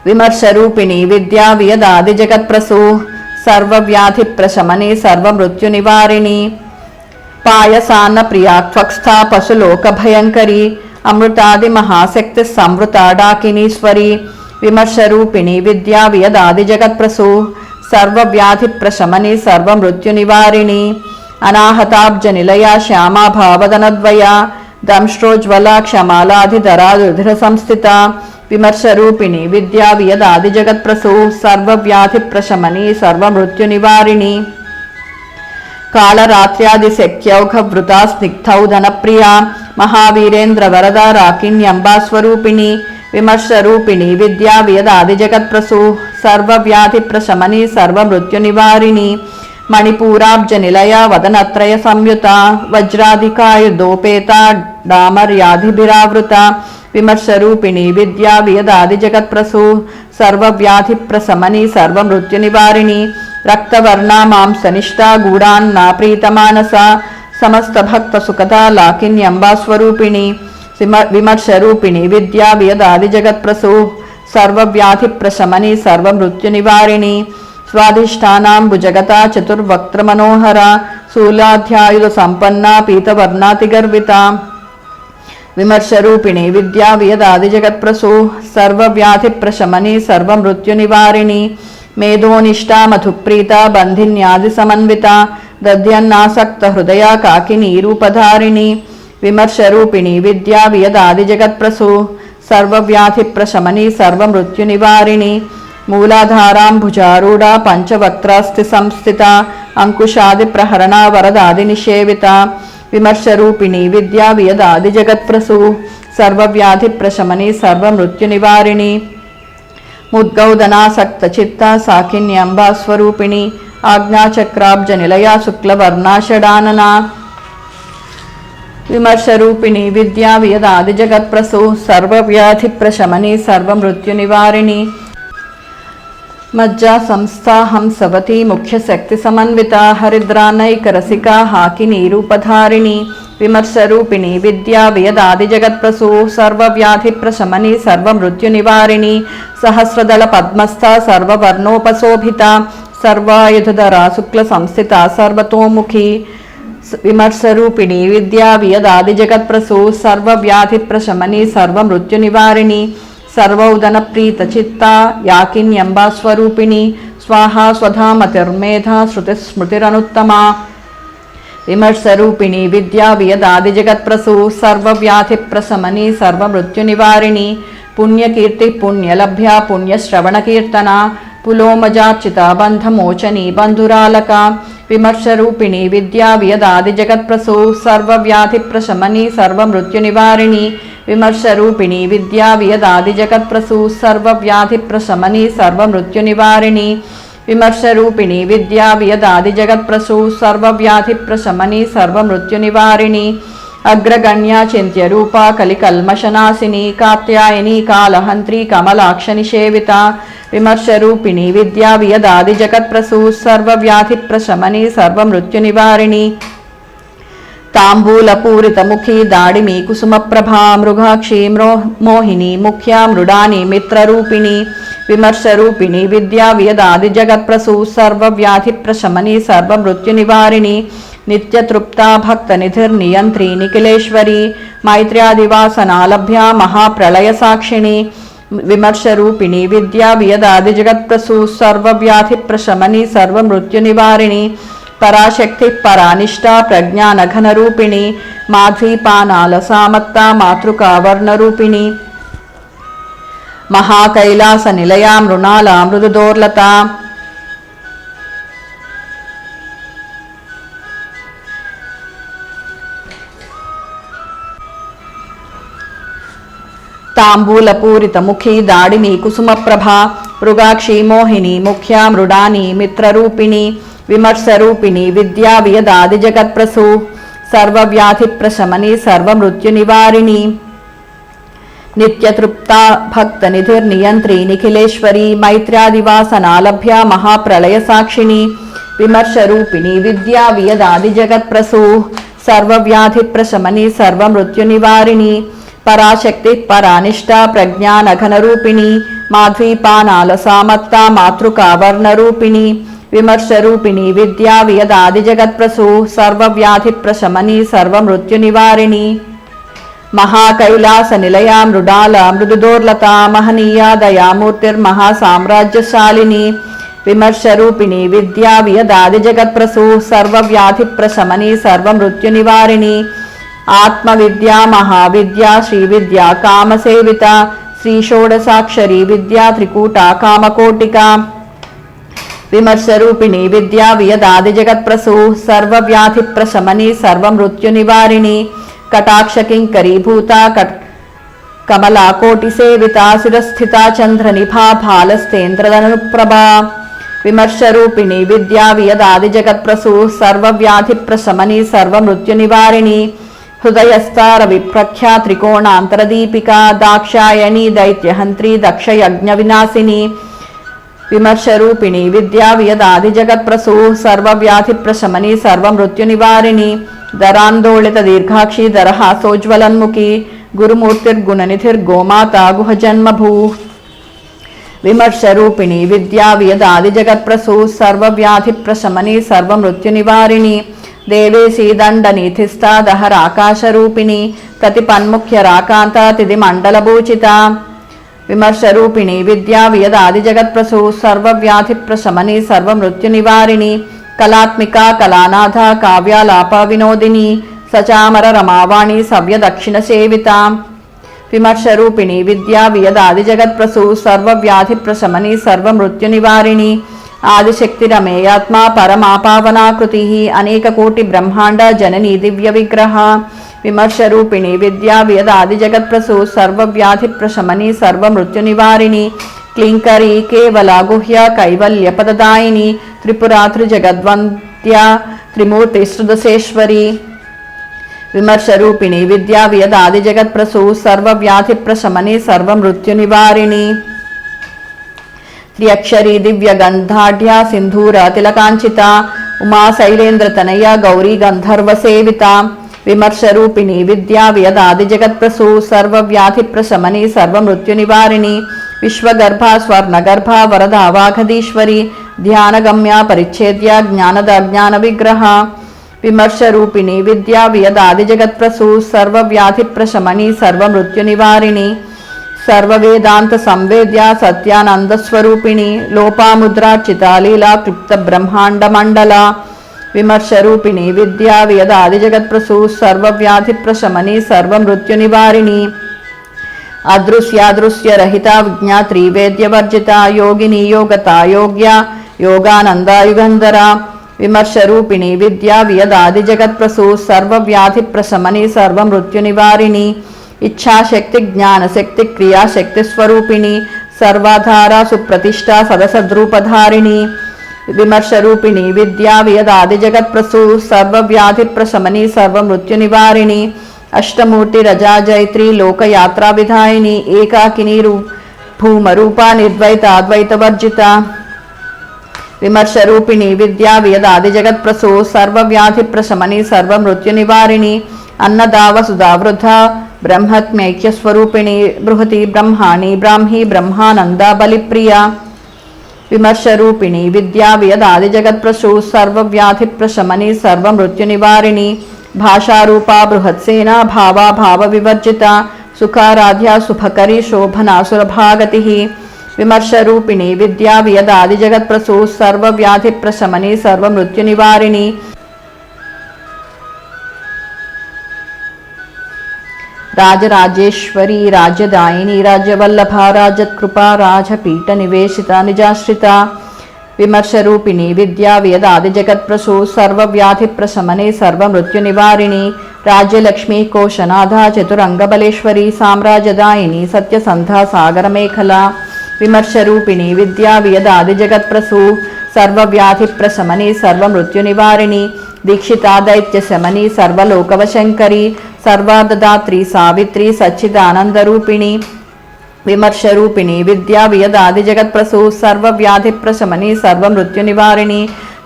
विमर्शरूपिणी विद्या वियदादि जगत्प्रसो सर्वव्याधिप्रशमनी सर्वमृत्युनिवारिणी पायसान्न प्रिया त्वक्स्था पशुलोकभयङ्करी अमृतादि महाशक्ति संवृता डाकिनीश्वरी विमर्शरूपिणी विद्या वियदादि जगत्प्रसो सर्वव्याधिप्रशमनी सर्वमृत्युनिवारिणी अनाहताब्जनिलया श्यामा भावदनद्वया दंष्ट्रोज्ज्वला क्षमालाधिधरा दुर्धरसंस्थिता विमर्शरूपिणी विद्या वियदादि जगत्प्रसो सर्वव्याधिप्रशमनी सर्वमृत्युनिवारिणी कालरात्र्यादिशक्यौघवृता स्निग्धौधनप्रिया महावीरेन्द्रवरदा राकिण्यम्बास्वरूपिणी विमर्शरूपिणी विद्या वियदादि जगत्प्रसो सर्वव्याधिप्रशमनी सर्वमृत्युनिवारिणी मणिपूराब्जनिलया वदनत्रय संयुता वज्राधिकायुधोपेता डामर्याधिभिरावृता विमर्शरूपिणी विद्या वियदादि जगत्प्रसो सर्वव्याधिप्रशमनी सर्वमृत्युनिवारिणी रक्तवर्णा मांसनिष्ठा गूढान्ना प्रीतमानसा समस्तभक्तसुखदा लाकिन्यम्बास्वरूपिणी विमर्शरूपिणी विद्या वियदादि जगत्प्रसो सर्वव्याधिप्रशमनी सर्वमृत्युनिवारिणी स्वाधिष्ठानाम्बुजगता चतुर्वक्त्रमनोहरा शूलाध्यायुधसम्पन्ना पीतवर्णातिगर्विता विमर्शरूपिणी विद्या वियदादि जगत्प्रसो सर्वव्याधिप्रशमनी सर्वमृत्युनिवारिणी मेधोनिष्ठा मधुप्रीता बन्धिन्यादिसमन्विता दध्यन्नासक्तहृदया काकिनी रूपधारिणी विमर्शरूपिणी विद्या वियदादि जगत्प्रसो सर्वव्याधिप्रशमनी सर्वमृत्युनिवारिणी मूलाधाराम्बुजारूढा पंचवक्त्रास्ति संस्थिता अंकुशादिप्रहरणा वरदादिनिषेविता विमर्शरूपिणी विद्या वियदादि जगत्प्रसो सर्वव्याधिप्रशमनी सर्वमृत्युनिवारिणी मुद्गौदनासक्तचित्ता साकिन्यम्बा स्वरूपिणी आज्ञाचक्राब्जनिलया शुक्लवर्णा षडानना विमर्शरूपिणी विद्या वियदादि जगत्प्रसो सर्वव्याधिप्रशमनी सर्वमृत्युनिवारिणी मज्जा संस्था हंसवती मुख्य शक्ति समन्विता हरिद्रानैकरसिका हाकिनी रूपधारिणी विमर्शरूपिणी विद्या वियदादि जगत्प्रसो सर्वव्याधिप्रशमनी सर्वमृत्युनिवारिणी सहस्रदल पद्मस्था सर्ववर्णोपशोभिता सर्वायुधधरा शुक्ल संस्थिता सर्वतोमुखी विमर्शरूपिणी विद्या वियदादि जगत्प्रसो सर्वव्याधिप्रशमनी सर्वमृत्युनिवारिणी सर्वौदनप्रीतचित्ता याकिन्यम्बास्वरूपिणी स्वाहा स्वधा मतिर्मेधा श्रुतिस्मृतिरनुत्तमा विमर्शरूपिणी विद्या वियदादि जगत्प्रसो सर्वव्याधिप्रशमनी सर्वमृत्युनिवारिणी पुण्यकीर्ति पुण्यलभ्या पुण्यश्रवणकीर्तना पुलोमजार्चिता बन्धमोचनी बन्धुरालका विमर्शरूपिणी विद्या वियदादि जगत्प्रसो सर्वव्याधिप्रशमनी सर्वमृत्युनिवारिणी विमर्शरूपिणी विद्या वियदादि जगत्प्रसो सर्वव्याधिप्रशमनी सर्वमृत्युनिवारिणी विमर्शरूपिणी विद्या वियदादि जगत्प्रसो सर्वव्याधिप्रशमनी सर्वमृत्युनिवारिणी अग्रगण्या चिन्त्यरूपा कलिकल्मषनाशिनी कात्यायनी कालहन्त्री कमलाक्षनिषेविता विमर्शरूपिणी विद्या वियदादि जगत्प्रसो सर्वव्याधिप्रशमनी सर्वमृत्युनिवारिणी ताम्बूलपूरितमुखी दाडिमी कुसुमप्रभा मृगाक्षी मोहिनी मुख्या मृडानी मित्ररूपिणी विमर्शरूपिणी विद्या वियदादि जगत्प्रसो सर्वव्याधिप्रशमनी सर्वमृत्युनिवारिणी नित्यतृप्ता भक्तनिधिर्नियन्त्री निखिलेश्वरी मैत्र्यादिवासनालभ्या महाप्रलयसाक्षिणी विमर्शरूपिणी विद्या वियदादि जगत्प्रसो सर्वव्याधिप्रशमनी सर्वमृत्युनिवारिणी पराशक्ति परानिष्ठा प्रज्ञानघनरूपिणी माध्वीपानालसामत्ता मातृकावर्णरूपिणी महाकैलासनिलया मृणाला मृदुदोर्लता తాంబూలపూరితముఖీ దాడిమి కుసుమప్రభా మృగాక్షి మోహిని ముఖ్యా మృడాని మిత్రరూపిణి విమర్శరూపిణి విద్యా వియదాది జగత్ప్రసూ సర్వవ్యాధి ప్రశమని సర్వమృత్యునివారిణి నిత్యతృప్తా భక్తనిధిర్నియంత్రి నిఖిలేశ్వరి మైత్ర్యాదివాసనాలభ్య మహాప్రళయ సాక్షిణి విమర్శరూపిణి విద్యా వియదాది జగత్ప్రసూ సర్వవ్యాధి ప్రశమని సర్వమృత్యునివారిణి పరాశక్తి పరానిష్ట ప్రజ్ఞానఘనరూపిణి మాధ్వీపానాల సామత్తా మాతృకావర్ణరూపిణి విమర్శరూపిణి విద్యా వియదాది జగత్ప్రసూ సర్వవ్యాధి ప్రశమని సర్వమృత్యునివారిణి మహాకైలాస నిలయా మృడాల మృదుదోర్లత మహనీయా దయామూర్తిర్మహాసామ్రాజ్యశాలిని విమర్శరూపిణి విద్యా వియదాది జగత్ప్రసూ సర్వవ్యాధి ప్రశమని సర్వమృత్యునివారిణి ఆత్మవిద్యా మహావిద్యా శ్రీవిద్యా కామసేవిత శ్రీషోడసాక్షరీ విద్యా త్రికూట కామకోటిక విమర్శరూపిణి విద్యా వియదాది జగత్ప్రసూ సర్వవ్యాధి ప్రశమని సర్వమృత్యునివారిణి కటాక్షకింకరీభూత కమలాకోటి సేవిత శిరస్థిత చంద్రనిభా భాలస్తేంద్రదనుప్రభా విమర్శరూపిణి విద్యా వియదాది జగత్ప్రసూ సర్వవ్యాధి ప్రశమని సర్వమృత్యునివారిణి హృదయస్థార విప్రఖ్యా త్రికోణాంతరదీపికా దాక్షాయణి దైత్యహంత్రి దక్షయజ్ఞ వినాశిని విమర్శరూపిణి విద్యా వియదాది జగత్ప్రసూ సర్వవ్యాధి ప్రశమని సర్వమృత్యునివారిణి దరాందోళిత దీర్ఘాక్షి దరహాసోజ్వలన్ముఖి గురుమూర్తిర్గుణనిధిర్గోమాతా గుహజన్మభూ విమర్శరూపిణి విద్యా వియదాది జగత్ప్రసూ సర్వవ్యాధి ప్రశమని సర్వమృత్యునివారిణి దేవేశీ దండనీధిస్థా దహరాకాశరూపిణి ప్రతిపన్ముఖ్యరాకాంత తిది మండలభూచిత విమర్శరూపిణి విద్యా వియదాది జగత్ప్రసూ సర్వవ్యాధి ప్రశమని సర్వమృత్యునివారిణి కళాత్మిక కళానాథ కావ్యాలాప వినోదిని సచామర రమావాణి సవ్య దక్షిణ సేవిత విమర్శరూపిణి విద్యా వియదాది జగత్ప్రసూ సర్వవ్యాధి ప్రశమని సర్వమృత్యునివారిణి ఆదిశక్తిరమేయాత్మా పరమాపావనాకృతి అనేక కోటి బ్రహ్మాండ జననీ దివ్య విగ్రహ విమర్శరూపిణి విద్యా వియదాది జగత్ప్రసూ సర్వవ్యాధి ప్రశమని సర్వమృత్యునివారిణి క్లింకరీ కేవల గుహ్య కైవల్య పదదాయిని త్రిపురాత్రి జగద్వంద్య త్రిమూర్తి శ్రుదశేశ్వరి విమర్శరూపిణి విద్యా వియదాది జగత్ప్రసూ సర్వవ్యాధి ప్రశమని సర్వమృత్యునివారిణి త్రియక్షరీ దివ్య గంధాఢ్య సింధూర తిలకాంచిత ఉమా శైలేంద్రతనయ గౌరీ గంధర్వ సేవిత విమర్శరూపిణి విద్యా వియదాది జగత్ప్రసూ సర్వవ్యాధి ప్రశమని సర్వమృత్యునివారిణి విశ్వగర్భ స్వర్ణగర్భ వరద వాఘదీశ్వరి ధ్యానగమ్య పరిచ్ఛేద్య జ్ఞానద జ్ఞాన విగ్రహ విమర్శరూపిణి విద్యా వియదాది జగత్ప్రసూ సర్వవ్యాధి ప్రశమని సర్వమృత్యునివారిణి సర్వవేదాంత సంవేద్య సత్యానందస్వరూపిణి లోపాముద్రార్చిత లీలా క్లుప్త బ్రహ్మాండ మండల విమర్శరూపిణి విద్యా వియదాది జగత్ప్రసూ సర్వవ్యాధి ప్రశమని సర్వమృత్యునివారిణి అదృశ్యాదృశ్య రహిత విజ్ఞాత్రి వేద్యవర్జిత యోగిని యోగత యోగ్య యోగానందాయుగంధర విమర్శరూపిణి విద్యా వియదాది జగత్ప్రసూ సర్వవ్యాధి ప్రశమని సర్వమృత్యునివారిణి ఇచ్ఛాశక్తి జ్ఞానశక్తి క్రియాశక్తి స్వరూపిణి సర్వాధార సుప్రతిష్ట సదసద్రూపధారిణి విమర్శరూపిణి విద్యా వియదాది జగత్ప్రసూ సర్వవ్యాధి ప్రశమని సర్వమృత్యునివారిణి అష్టమూర్తి రజాజైత్రి లోకయాత్రా విధాయిని ఏకాకిని భూమరూపా నిర్ద్వైత అద్వైతవర్జిత విమర్శరూపిణి విద్యా వియదాది జగత్ప్రసూ సర్వవ్యాధి ప్రశమని సర్వమృత్యునివారిణి అన్నదావసుధావృధ బ్రహ్మత్మైక్యస్వరూపిణి బృహతి బ్రహ్మాణి బ్రాహ్మీ బ్రహ్మానంద బలిప్రియ విమర్శరూపిణి విద్యా వియదాది జగత్ప్రసూ సర్వవ్యాధి ప్రశమని సర్వమృత్యునివారిణి భాషారూపా బృహత్సేన భావా భావ వివర్జిత సుఖారాధ్య శుభకరి శోభనాసురభాగతి విమర్శరూపిణి విద్యా వియదాది జగత్ప్రసూ సర్వవ్యాధి ప్రశమని సర్వమృత్యునివారిణి రాజరాజేశ్వరి రాజ్యదాయిని రాజ్యవల్లభ రాజత్కృపా రాజపీఠ నివేశిత నిజాశ్రిత विमर्शरूपिणी विद्या वेदादिजगत्प्रसू सर्वव्याधिप्रशमने सर्वमृत्युनिवारिणी राज्यलक्ष्मी कोशनाधा चतुरंगबलेश्वरी साम्राज्यदायिनी सत्यसंधा सागरमेखला विमर्शरूपिणी विद्या वेदादिजगत्प्रसू सर्वव्याधिप्रशमने सर्वमृत्युनिवारिणी दीक्षिता दैत्यशमनी सर्वलोकवशंकरी सर्वाददात्री सावित्री सच्चिदानंदरूपिणी विमर्शरूपिणी विद्या वियदादिजगत्प्रसू सर्वव्याधिप्रशमनी सर्वमृत्युनिवारिणी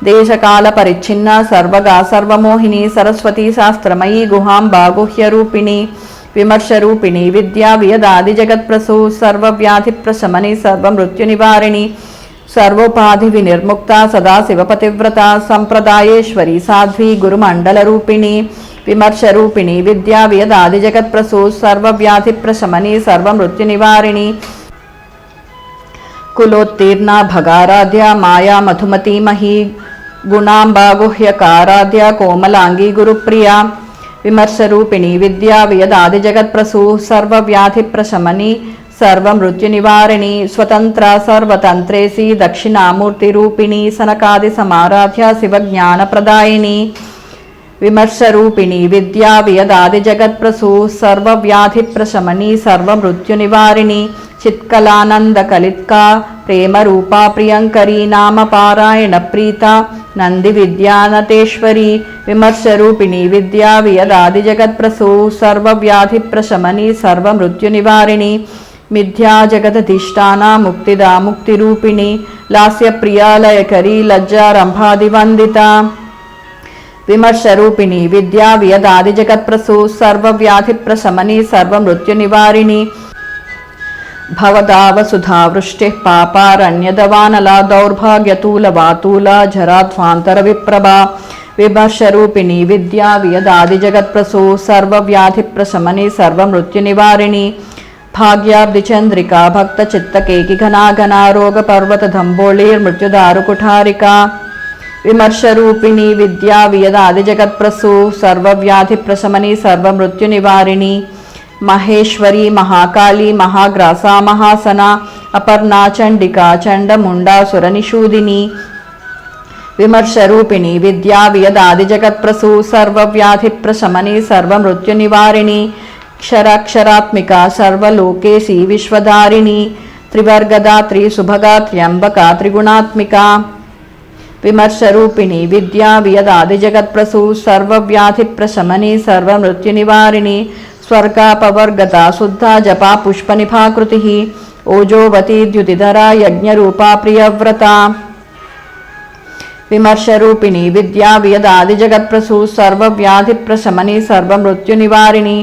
देशकालपरिच्छिन्ना सर्वगा सर्वमोहिनी सरस्वती शास्त्रमयी गुहाम्बा गुह्यरूपिणी विमर्शरूपिणी विद्या वियदादिजगत्प्रसू सर्वव्याधिप्रशमनी सर्वमृत्युनिवारिणी सर्वोपाधिविनिर्मुक्ता सदाशिवपतिव्रता संप्रदायेश्वरी साध्वी गुरुमण्डलरूपिणी विमर्शरूपिणी विद्या वेदादिजगत्प्रसू सर्वव्याधिप्रशमनी सर्वमृत्युनिवारिणी कुलोत्तीर्णा भगाराध्या माया मधुमती मही गुणाम्बा गुह्यकाराध्या कोमलांगी गुरुप्रिया विमर्शरूपिणी विद्या वेदादिजगत्प्रसू सर्वव्याधिप्रशमनी सर्वमृत्युनिवारिणी स्वतंत्रा सर्वतंत्रेसी दक्षिणामूर्तिरूपिणी सनकादिसमाराध्या शिवज्ञानप्रदायिनी विमर्शरूपिणी विद्या वेदादिजगत्प्रसू सर्वव्याधिप्रशमनी सर्वमृत्युनिवारिणी चित्कलानंदकलित्का प्रेमरूपा प्रियंकरी नाम पारायण प्रीता नंदिविद्यानतेश्वरी विमर्शरूपिणी विद्या वेदादिजगत्प्रसू सर्वव्याधिप्रशमनी सर्वमृत्युनिवारिणी मिथ्या जगदधिष्ठाना मुक्तिदा मुक्तिरूपिणी लास्यप्रिया लयकरी लज्जारंभादिवंदिता विमर्शरूपिणी विद्या वेदादिजगत्प्रसू सर्वव्याधिप्रशमनी सर्वमृत्युनिवारिणी भवदावसुधावृष्टिः पापारण्यदवानला दौर्भाग्यतूलवातूला जराध्वान्तरविप्रभा विमर्शरूपिणी विद्या वेदादिजगत्प्रसू सर्वव्याधिप्रशमनी सर्वमृत्युनिवारिणी भाग्याब्धिचंद्रिका भक्तचित्तकेकी घनाघना रोगपर्वतधम्बोळीर्मृत्युदारुकुठारिका विमर्शरूपिणी विद्या वेदादिजगत्प्रसू सर्वव्याधिप्रशमनी सर्वमृत्युनिवारिणी महेश्वरी महाकाली महाग्रासा महासना अपर्णा चंडिका चंडमुंडासुरनिषूदिनी विमर्शरूपिणी विद्या वेदादिजगत्प्रसू सर्वव्याधिप्रशमनी सर्वमृत्युनिवारिणी क्षराक्षरात्मिका सर्वलोकेशी विश्वधारिणी त्रिवर्गदात्री सुभगा त्र्यंबका त्रिगुणात्मिका विमर्शरूपिणी विद्या वेदादिजगत्प्रसू सर्वव्याधिप्रशमनी सर्वमृत्युनिवारिणी स्वर्गापवर्गता शुद्धा जपा पुष्पनिभाकृतिः ओजोवती द्युतिधरा यज्ञरूपा प्रियव्रता विमर्शरूपिणी विद्या वेदादिजगत्प्रसू सर्वव्याधिप्रशमनी सर्वमृत्युनिवारिणी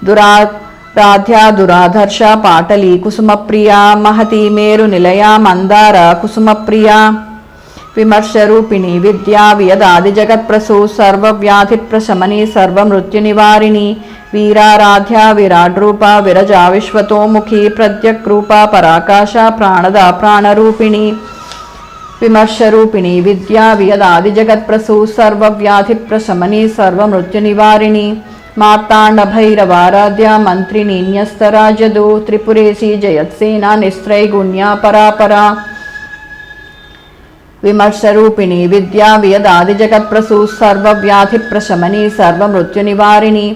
दुराराध्या दुराधर्षा पाटली कुसुमप्रिया महती मेरुनिलया मंदारा कुसुमप्रिया विमर्शरूपिणी विद्या वेदादिजगत्प्रसू सर्वव्याधिप्रशमनी सर्वमृत्युनिवारिणी वीराराध्या विराड्रूपा विरजा विश्वतोमुखी प्रत्यक्रूपा पराकाशा प्राणदा प्राणरूपिणी विमर्शरूपिणी विद्या वेदादिजगत्प्रसू सर्वव्याधिप्रशमनी सर्वमृत्युनिवारिणी मार्ताण्डभैरवाराध्या मंत्रिणी न्यस्तराजदो त्रिपुरेशी जयत्सेना निस्त्रैगुण्या परापरा विमर्शरूपिणी विद्या वेदादिजगत्प्रसू सर्वव्याधिप्रशमनी सर्वमृत्युनिवारिणी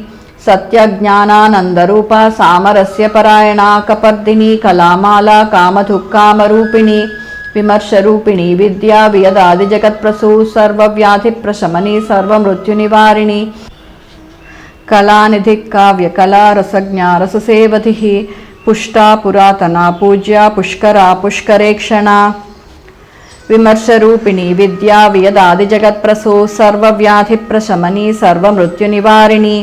सत्यज्ञानानंदरूपा सामरस्य परायणा कपर्दिनी कलामाला कामधुक्कामरूपिणी विमर्शरूपिणी विद्या वेदादिजगत्प्रसू सर्वव्याधिप्रशमनी सर्वमृत्युनिवारिणी कलानिधि काव्यकला रसज्ञा रससेवधिः पुष्टा पुरातना पूज्या पुष्करा पुष्करेक्षणा विमर्शरूपिणी विद्या वेदादिजगत्प्रसू सर्वव्याधिप्रशमनी सर्वमृत्युनिवारिणी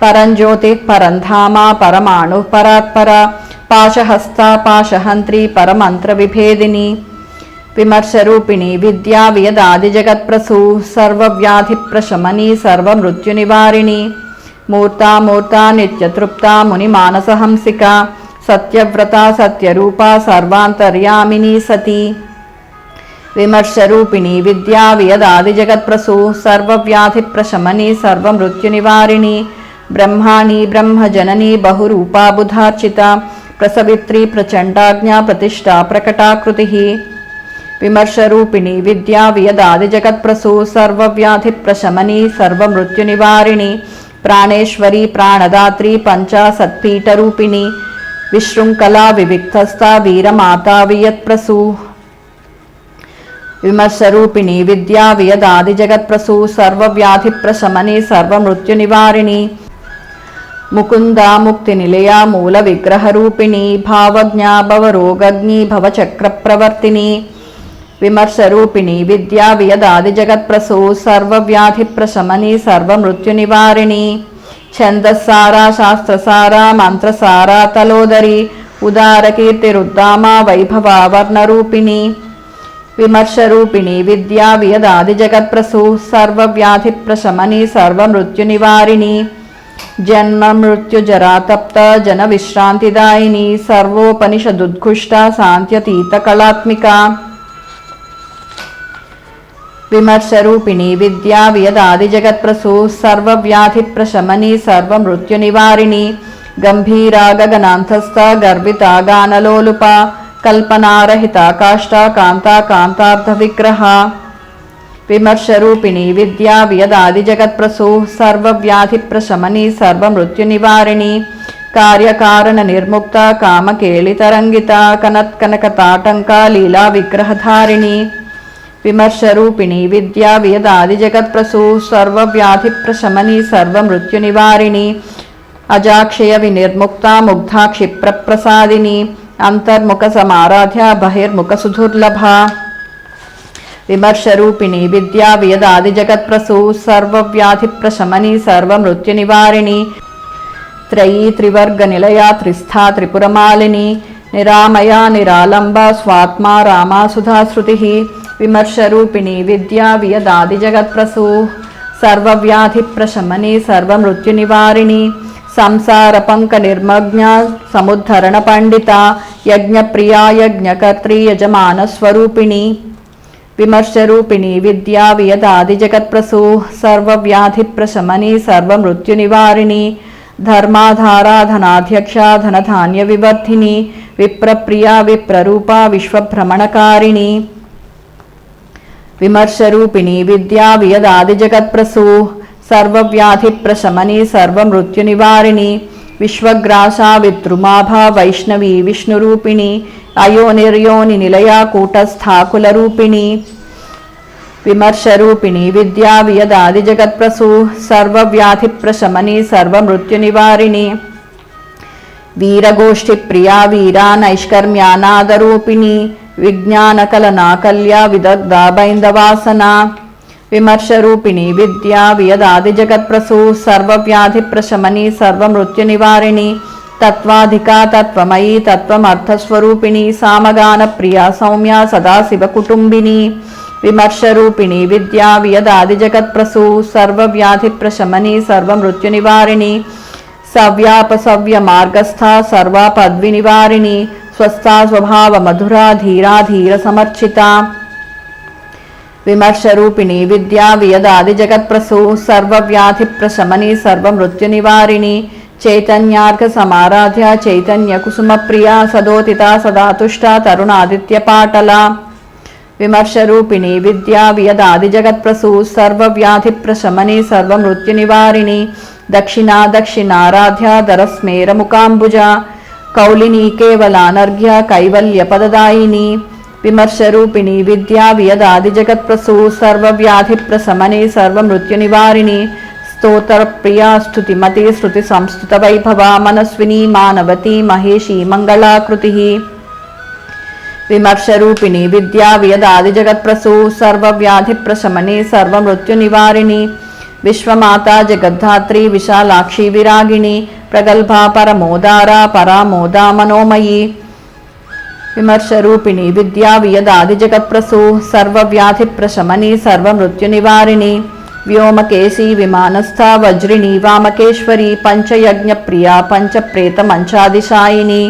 परंज्योतिः परंधामा परमाणुः परात्परा पाशहस्ता पाशहंत्री परमंत्रविभेदिनी विमर्शरूपिणी विद्या वेदादिजगत्प्रसू सर्वव्याधिप्रशमनी सर्वमृत्युनिवारिणी मूर्ता मूर्ता नित्यतृप्ता मुनिमानसहंसिका सत्यव्रता सत्यरूपा सर्वान्तर्यामिनी सती विमर्शरूपिणी विद्या वेदादिजगत्प्रसू सर्वव्याधिप्रशमनी सर्वमृत्युनिवारिणी ब्रह्माणी ब्रह्मजननी बहुरूपा बुधार्चिता प्रसवित्री प्रचंडाज्ञा प्रतिष्ठा प्रकटाकृतिः విమర్శరూపిణి విద్యా వియదాది జగత్ప్రసూ సర్వవ్యాధిప్రశమని సర్వమృత్యునివారిణి ప్రాణేశ్వరి ప్రాణదాత్రి పంచాసత్పీఠరూపిణి విశృంఖలా వివిక్తస్థా వీరమాతా వియత్ప్రసూ విమర్శరూపిణి విద్యా వియదాది జగత్ప్రసూ సర్వవ్యాధిప్రశమని సర్వమృత్యునివారిణి ముకుందా ముక్తి నిలయా మూల విగ్రహరూపిణి భావజ్ఞా భవరోగజ్ఞి భవచక్రప్రవర్తిని విమర్శరూపిణి విద్యా వియదాది జగత్ప్రసూ సర్వవ్యాధిప్రశమని సర్వమృత్యునివారిణి ఛందస్సారా శాస్త్రసారా మంత్రసారా తలోదరి ఉదారకీర్తిరుద్దామా వైభవా వర్ణరూపిణి విమర్శరూపిణి విద్యా వియదాది జగత్ప్రసూ సర్వవ్యాధిప్రశమని సర్వమృత్యునివారిణి జన్మ మృత్యుజరాతప్త జన విశ్రాంతిదాయిని సర్వోపనిషదుద్ఘుష్ట శాంత్యతీత కళాత్మిక విమర్శరూపిణి విద్యా వియదాది జగత్ప్రసూ సర్వవ్యాధిప్రశమని సర్వమృత్యునివారిణి గంభీరా గగనాంతస్థ గర్వితా గానలోలుప కల్పనారహిత కాష్టా కాంతా కాంతార్థ విగ్రహ విమర్శరూపిణి విద్యా వియదాది జగత్ప్రసూ సర్వవ్యాధిప్రశమని సర్వమృత్యునివారిణి కార్యకారణ నిర్ముక్త కామకేళితరంగిత కనత్కనకతాటంక లీలా విగ్రహధారిణి విమర్శరూపిణి విద్యా వియదాది జగత్ప్రసూ సర్వవ్యాధిప్రశమని సర్వమృత్యునివారిణి అజాక్షయ వినిర్ముక్త ముగ్ధా క్షిప్రప్రసాదిని అంతర్ముఖ సమారాధ్య బహిర్ముఖ సుదుర్లభ విమర్శరూపిణి విద్యా వియదాది జగత్ప్రసూ సర్వవ్యాధిప్రశమని సర్వమృత్యునివారిణి త్రయీ త్రివర్గ నిలయా త్రిస్థా త్రిపురమాలిని నిరామయా నిరాలంబ స్వాత్మా రామా సుధాశ్రుతి విమర్శరూపిణి విద్యా వియదాది జగత్ప్రసూ సర్వవ్యాధిప్రశమని సర్వమృత్యునివారిణి సంసార పంక నిర్మగ్న సముద్ధరణ పండిత యజ్ఞప్రియా యజ్ఞకర్త్రి యజమాన స్వరూపిణి విమర్శరూపిణి విద్యా వియదాది జగత్ప్రసూ సర్వవ్యాధిప్రశమని సర్వమృత్యునివారిణి ధర్మాధారా ధనాధ్యక్ష ధనధాన్య వివర్ధిని విప్రప్రియా విప్రరూపా విశ్వభ్రమణకారిణి విమర్శరూపిణి విద్యా వియదాది జగత్ప్రసూ సర్వవ్యాధిప్రశమని సర్వమృత్యునివారిణి విశ్వగ్రాసా విద్రుమాభా వైష్ణవీ విష్ణురూపిణి అయోనిర్యోని నిలయా కూటస్థాకులరూపిణి విమర్శరూపిణి విద్యా వియదాది జగత్ప్రసూ సర్వవ్యాధిప్రశమని సర్వమృత్యునివారిణి వీరగోష్ఠి ప్రియా వీరా నైష్కర్మ్యానాదరూపిణి విజ్ఞానకలనాకల్యా విదగ్ధా బైందవాసన విమర్శరూపిణి విద్యా వియదాది జగత్ప్రసూ సర్వవ్యాధిప్రశమని సర్వమృత్యునివారిణి తత్వాధికా తత్వమయీ తత్వమర్థస్వరూపిణి సామగాన ప్రియా సౌమ్య సదాశివ కుటుంబిని విమర్శరూపిణి విద్యా వియదాది జగత్ప్రసూ సర్వవ్యాధిప్రశమని సర్వమృత్యునివారిణి సవ్యాపసవ్య మార్గస్థ సర్వాపద్వినివారిణి స్వస్థా స్వభావ మధురా ధీరా ధీర సమర్చిత విమర్శరూపిణి విద్యా వియదాది జగత్ప్రసూ సర్వవ్యాధిప్రశమని సర్వమృత్యునివారిణి చైతన్యార్ఘ సమారాధ్య చైతన్య కుసుమ ప్రియా సదోతిత సదాతుష్ట తరుణాదిత్య పాటల విమర్శరూపిణి విద్యా వియదాది జగత్ప్రసూ సర్వవ్యాధిప్రశమని సర్వమృత్యునివారిణి దక్షిణా దక్షిణారాధ్య దరస్మేర ముకాంబుజ కౌలిని కేవలానర్ఘ్య కైవల్య పదదాయిని విమర్శరూపిణి విద్యా వియదాది జగత్ప్రసూ సర్వవ్యాధిప్రశమని సర్వమృత్యునివారిణి స్తోత్ర ప్రియా స్తుతిమతి శృతి సంస్థుత వైభవ మనస్విని మానవతి మహేషి మంగళాకృతి విమర్శరూపిణి విద్యా వియదాది జగత్ప్రసూ సర్వవ్యాధిప్రశమని సర్వమృత్యునివారిణి విశ్వమాతా జగద్ధాత్రి విశాలాక్షి విరాగిణి ప్రగల్భా పరమోదారా పరామోదా మనోమయీ విమర్శరూపిణి విద్యా వియదాది జగత్ప్రసూ సర్వవ్యాధిప్రశమని సర్వమృత్యునివారిణి వ్యోమకేశీ విమానస్థ వజ్రిణి వామకేశ్వరి పంచయజ్ఞప్రియా పంచప్రేత మంచాదిశాయిని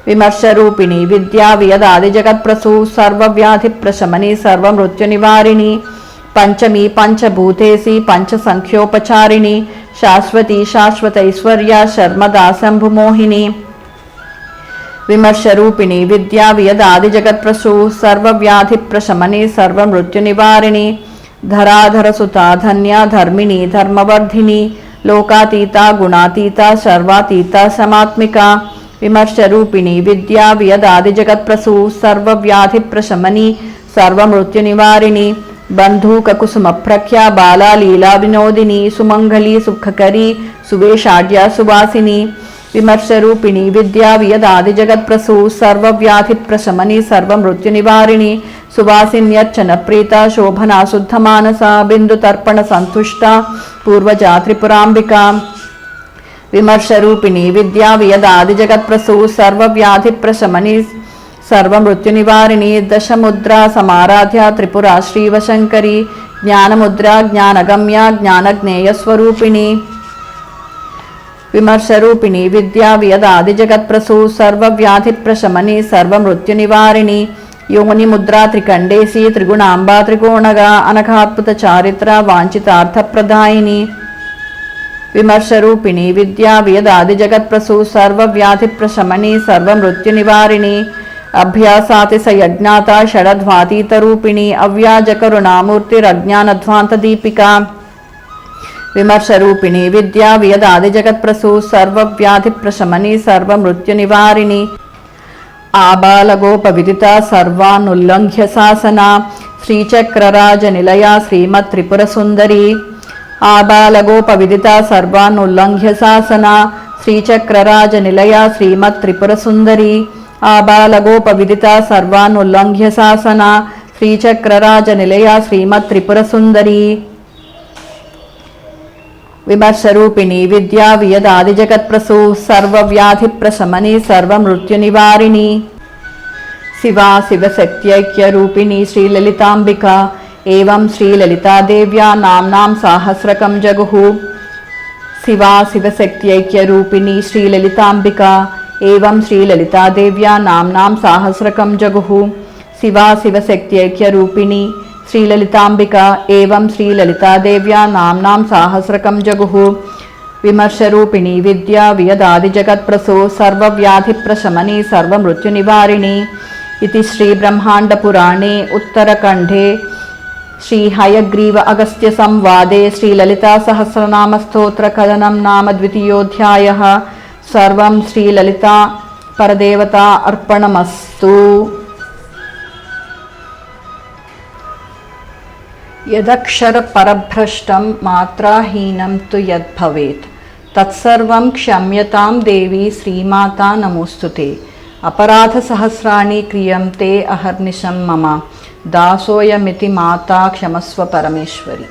విమర్శరూపిణి విద్యా వియదాది జగత్ప్రసూ సర్వవ్యాధిప్రశమని సర్వమృత్యునివారిణి పంచమి పంచభూతేసి పంచసంఖ్యోపచారిణి శాశ్వతి శాశ్వతైశ్వర్య శర్మదా శంభుమోహిని विमर्शरूपिणी विद्या वियदादिजगत्प्रसू सर्वव्याधिप्रशमनी सर्वमृत्युनिवारिणी धराधरसुता धन्या धर्मिणी धर्मवर्धिनी लोकातीता गुणातीता सर्वातीता समात्मिका विमर्शरूपिणी विद्या वियदादिजगत्प्रसू सर्वव्याधिप्रशमनी सर्वमृत्युनिवारिणी बन्धूककुसुमप्रख्या बाला लीला विनोदिनी सुमंगली सुखकरी सुवेशाढ्या सुवासिनी विमर्शरूपिणी विद्या वियदादिजगत्प्रसू सर्वव्याधिप्रशमनी सर्वमृत्युनिवारिणी सुवासिन्यर्चन प्रीता शोभना शुद्धमानसा बिन्दुतर्पण संतुष्टा पूर्वजा त्रिपुराम्बिका विमर्शरूपिणी विद्या वियदादिजगत्प्रसू सर्वव्याधिप्रशमनी सर्वमृत्युनिवारिणी दशमुद्रा समाराध्या त्रिपुरा श्रीवशंकरी ज्ञानमुद्रा ज्ञानगम्या ज्ञानज्ञेयस्वरूपिणी विमर्शरूपिणी विद्या वियदादिजगत्प्रसू सर्वव्याधिप्रशमनी सर्वमृत्युनिवारिणी योनिमुद्रा त्रिकण्डेसी त्रिगुणाम्बा त्रिकोणगा अनघात्पुत चारित्रा वाञ्छितार्थप्रदायिनी विमर्शरूपिणी विद्या वियदादिजगत्प्रसू सर्वव्याधिप्रशमनी सर्वमृत्युनिवारिणी अभ्यासातिशयज्ञाता षडध्वातीतरूपिणी अव्याजकरुणामूर्तिरज्ञानध्वान्तदीपिका विमर्शरूपिणी विद्या वियदादिजगत्प्रसू सर्वव्याधिप्रशमनी सर्वमृत्युनिवारिणी आबालगोपविदिता सर्वानुल्लङ्घ्य शासना श्रीचक्रराजनिलया श्रीमत्त्रिपुरसुन्दरी आबालगोपविदिता सर्वानुल्लङ्घ्य शासना श्रीचक्रराजनिलया श्रीमत्त्रिपुरसुन्दरी आबालगोपविदिता सर्वानुल्लङ्घ्य शासना श्रीचक्रराजनिलया श्रीमत्त्रिपुरसुन्दरी विमर्शरूपिणी विद्या वियदादिजगत्प्रसू सर्वव्याधिप्रशमनी सर्वमृत्युनिवारिणी शिवा शिवशक्त्यैक्यरूपिणी श्रीललिताम्बिका एवं श्रीललितादेव्या नाम्नां साहस्रकं जगुः शिवा शिवशक्त्यैक्यरूपिणी श्रीललिताम्बिका एवं श्रीललितादेव्या नाम्नां साहस्रकं जगुः शिवा शिवशक्त्यैक्यरूपिणी श्रीललिताम्बिका एवं श्रीललितादेव्या नाम्नां साहस्रकं जगुः विमर्शरूपिणी विद्या वियदादिजगत्प्रसू सर्वव्याधिप्रशमनी सर्वमृत्युनिवारिणी इति श्रीब्रह्माण्डपुराणे उत्तरखण्डे श्रीहयग्रीव अगस्त्य संवादे श्रीललितासहस्रनामस्तोत्रकथनं नाम द्वितीयोऽध्यायः। सर्वं श्रीललिता परदेवता अर्पणमस्तु। यदक्षरपरभ्रष्टं मात्राहीनं तु यद्भवेत् तत्सर्वं क्षम्यतां देवी श्रीमाता नमोऽस्तुते। अपराधसहस्राणि क्रियन्ते अहर्निशं मम दासोऽयमिति माता क्षमस्व परमेश्वरी।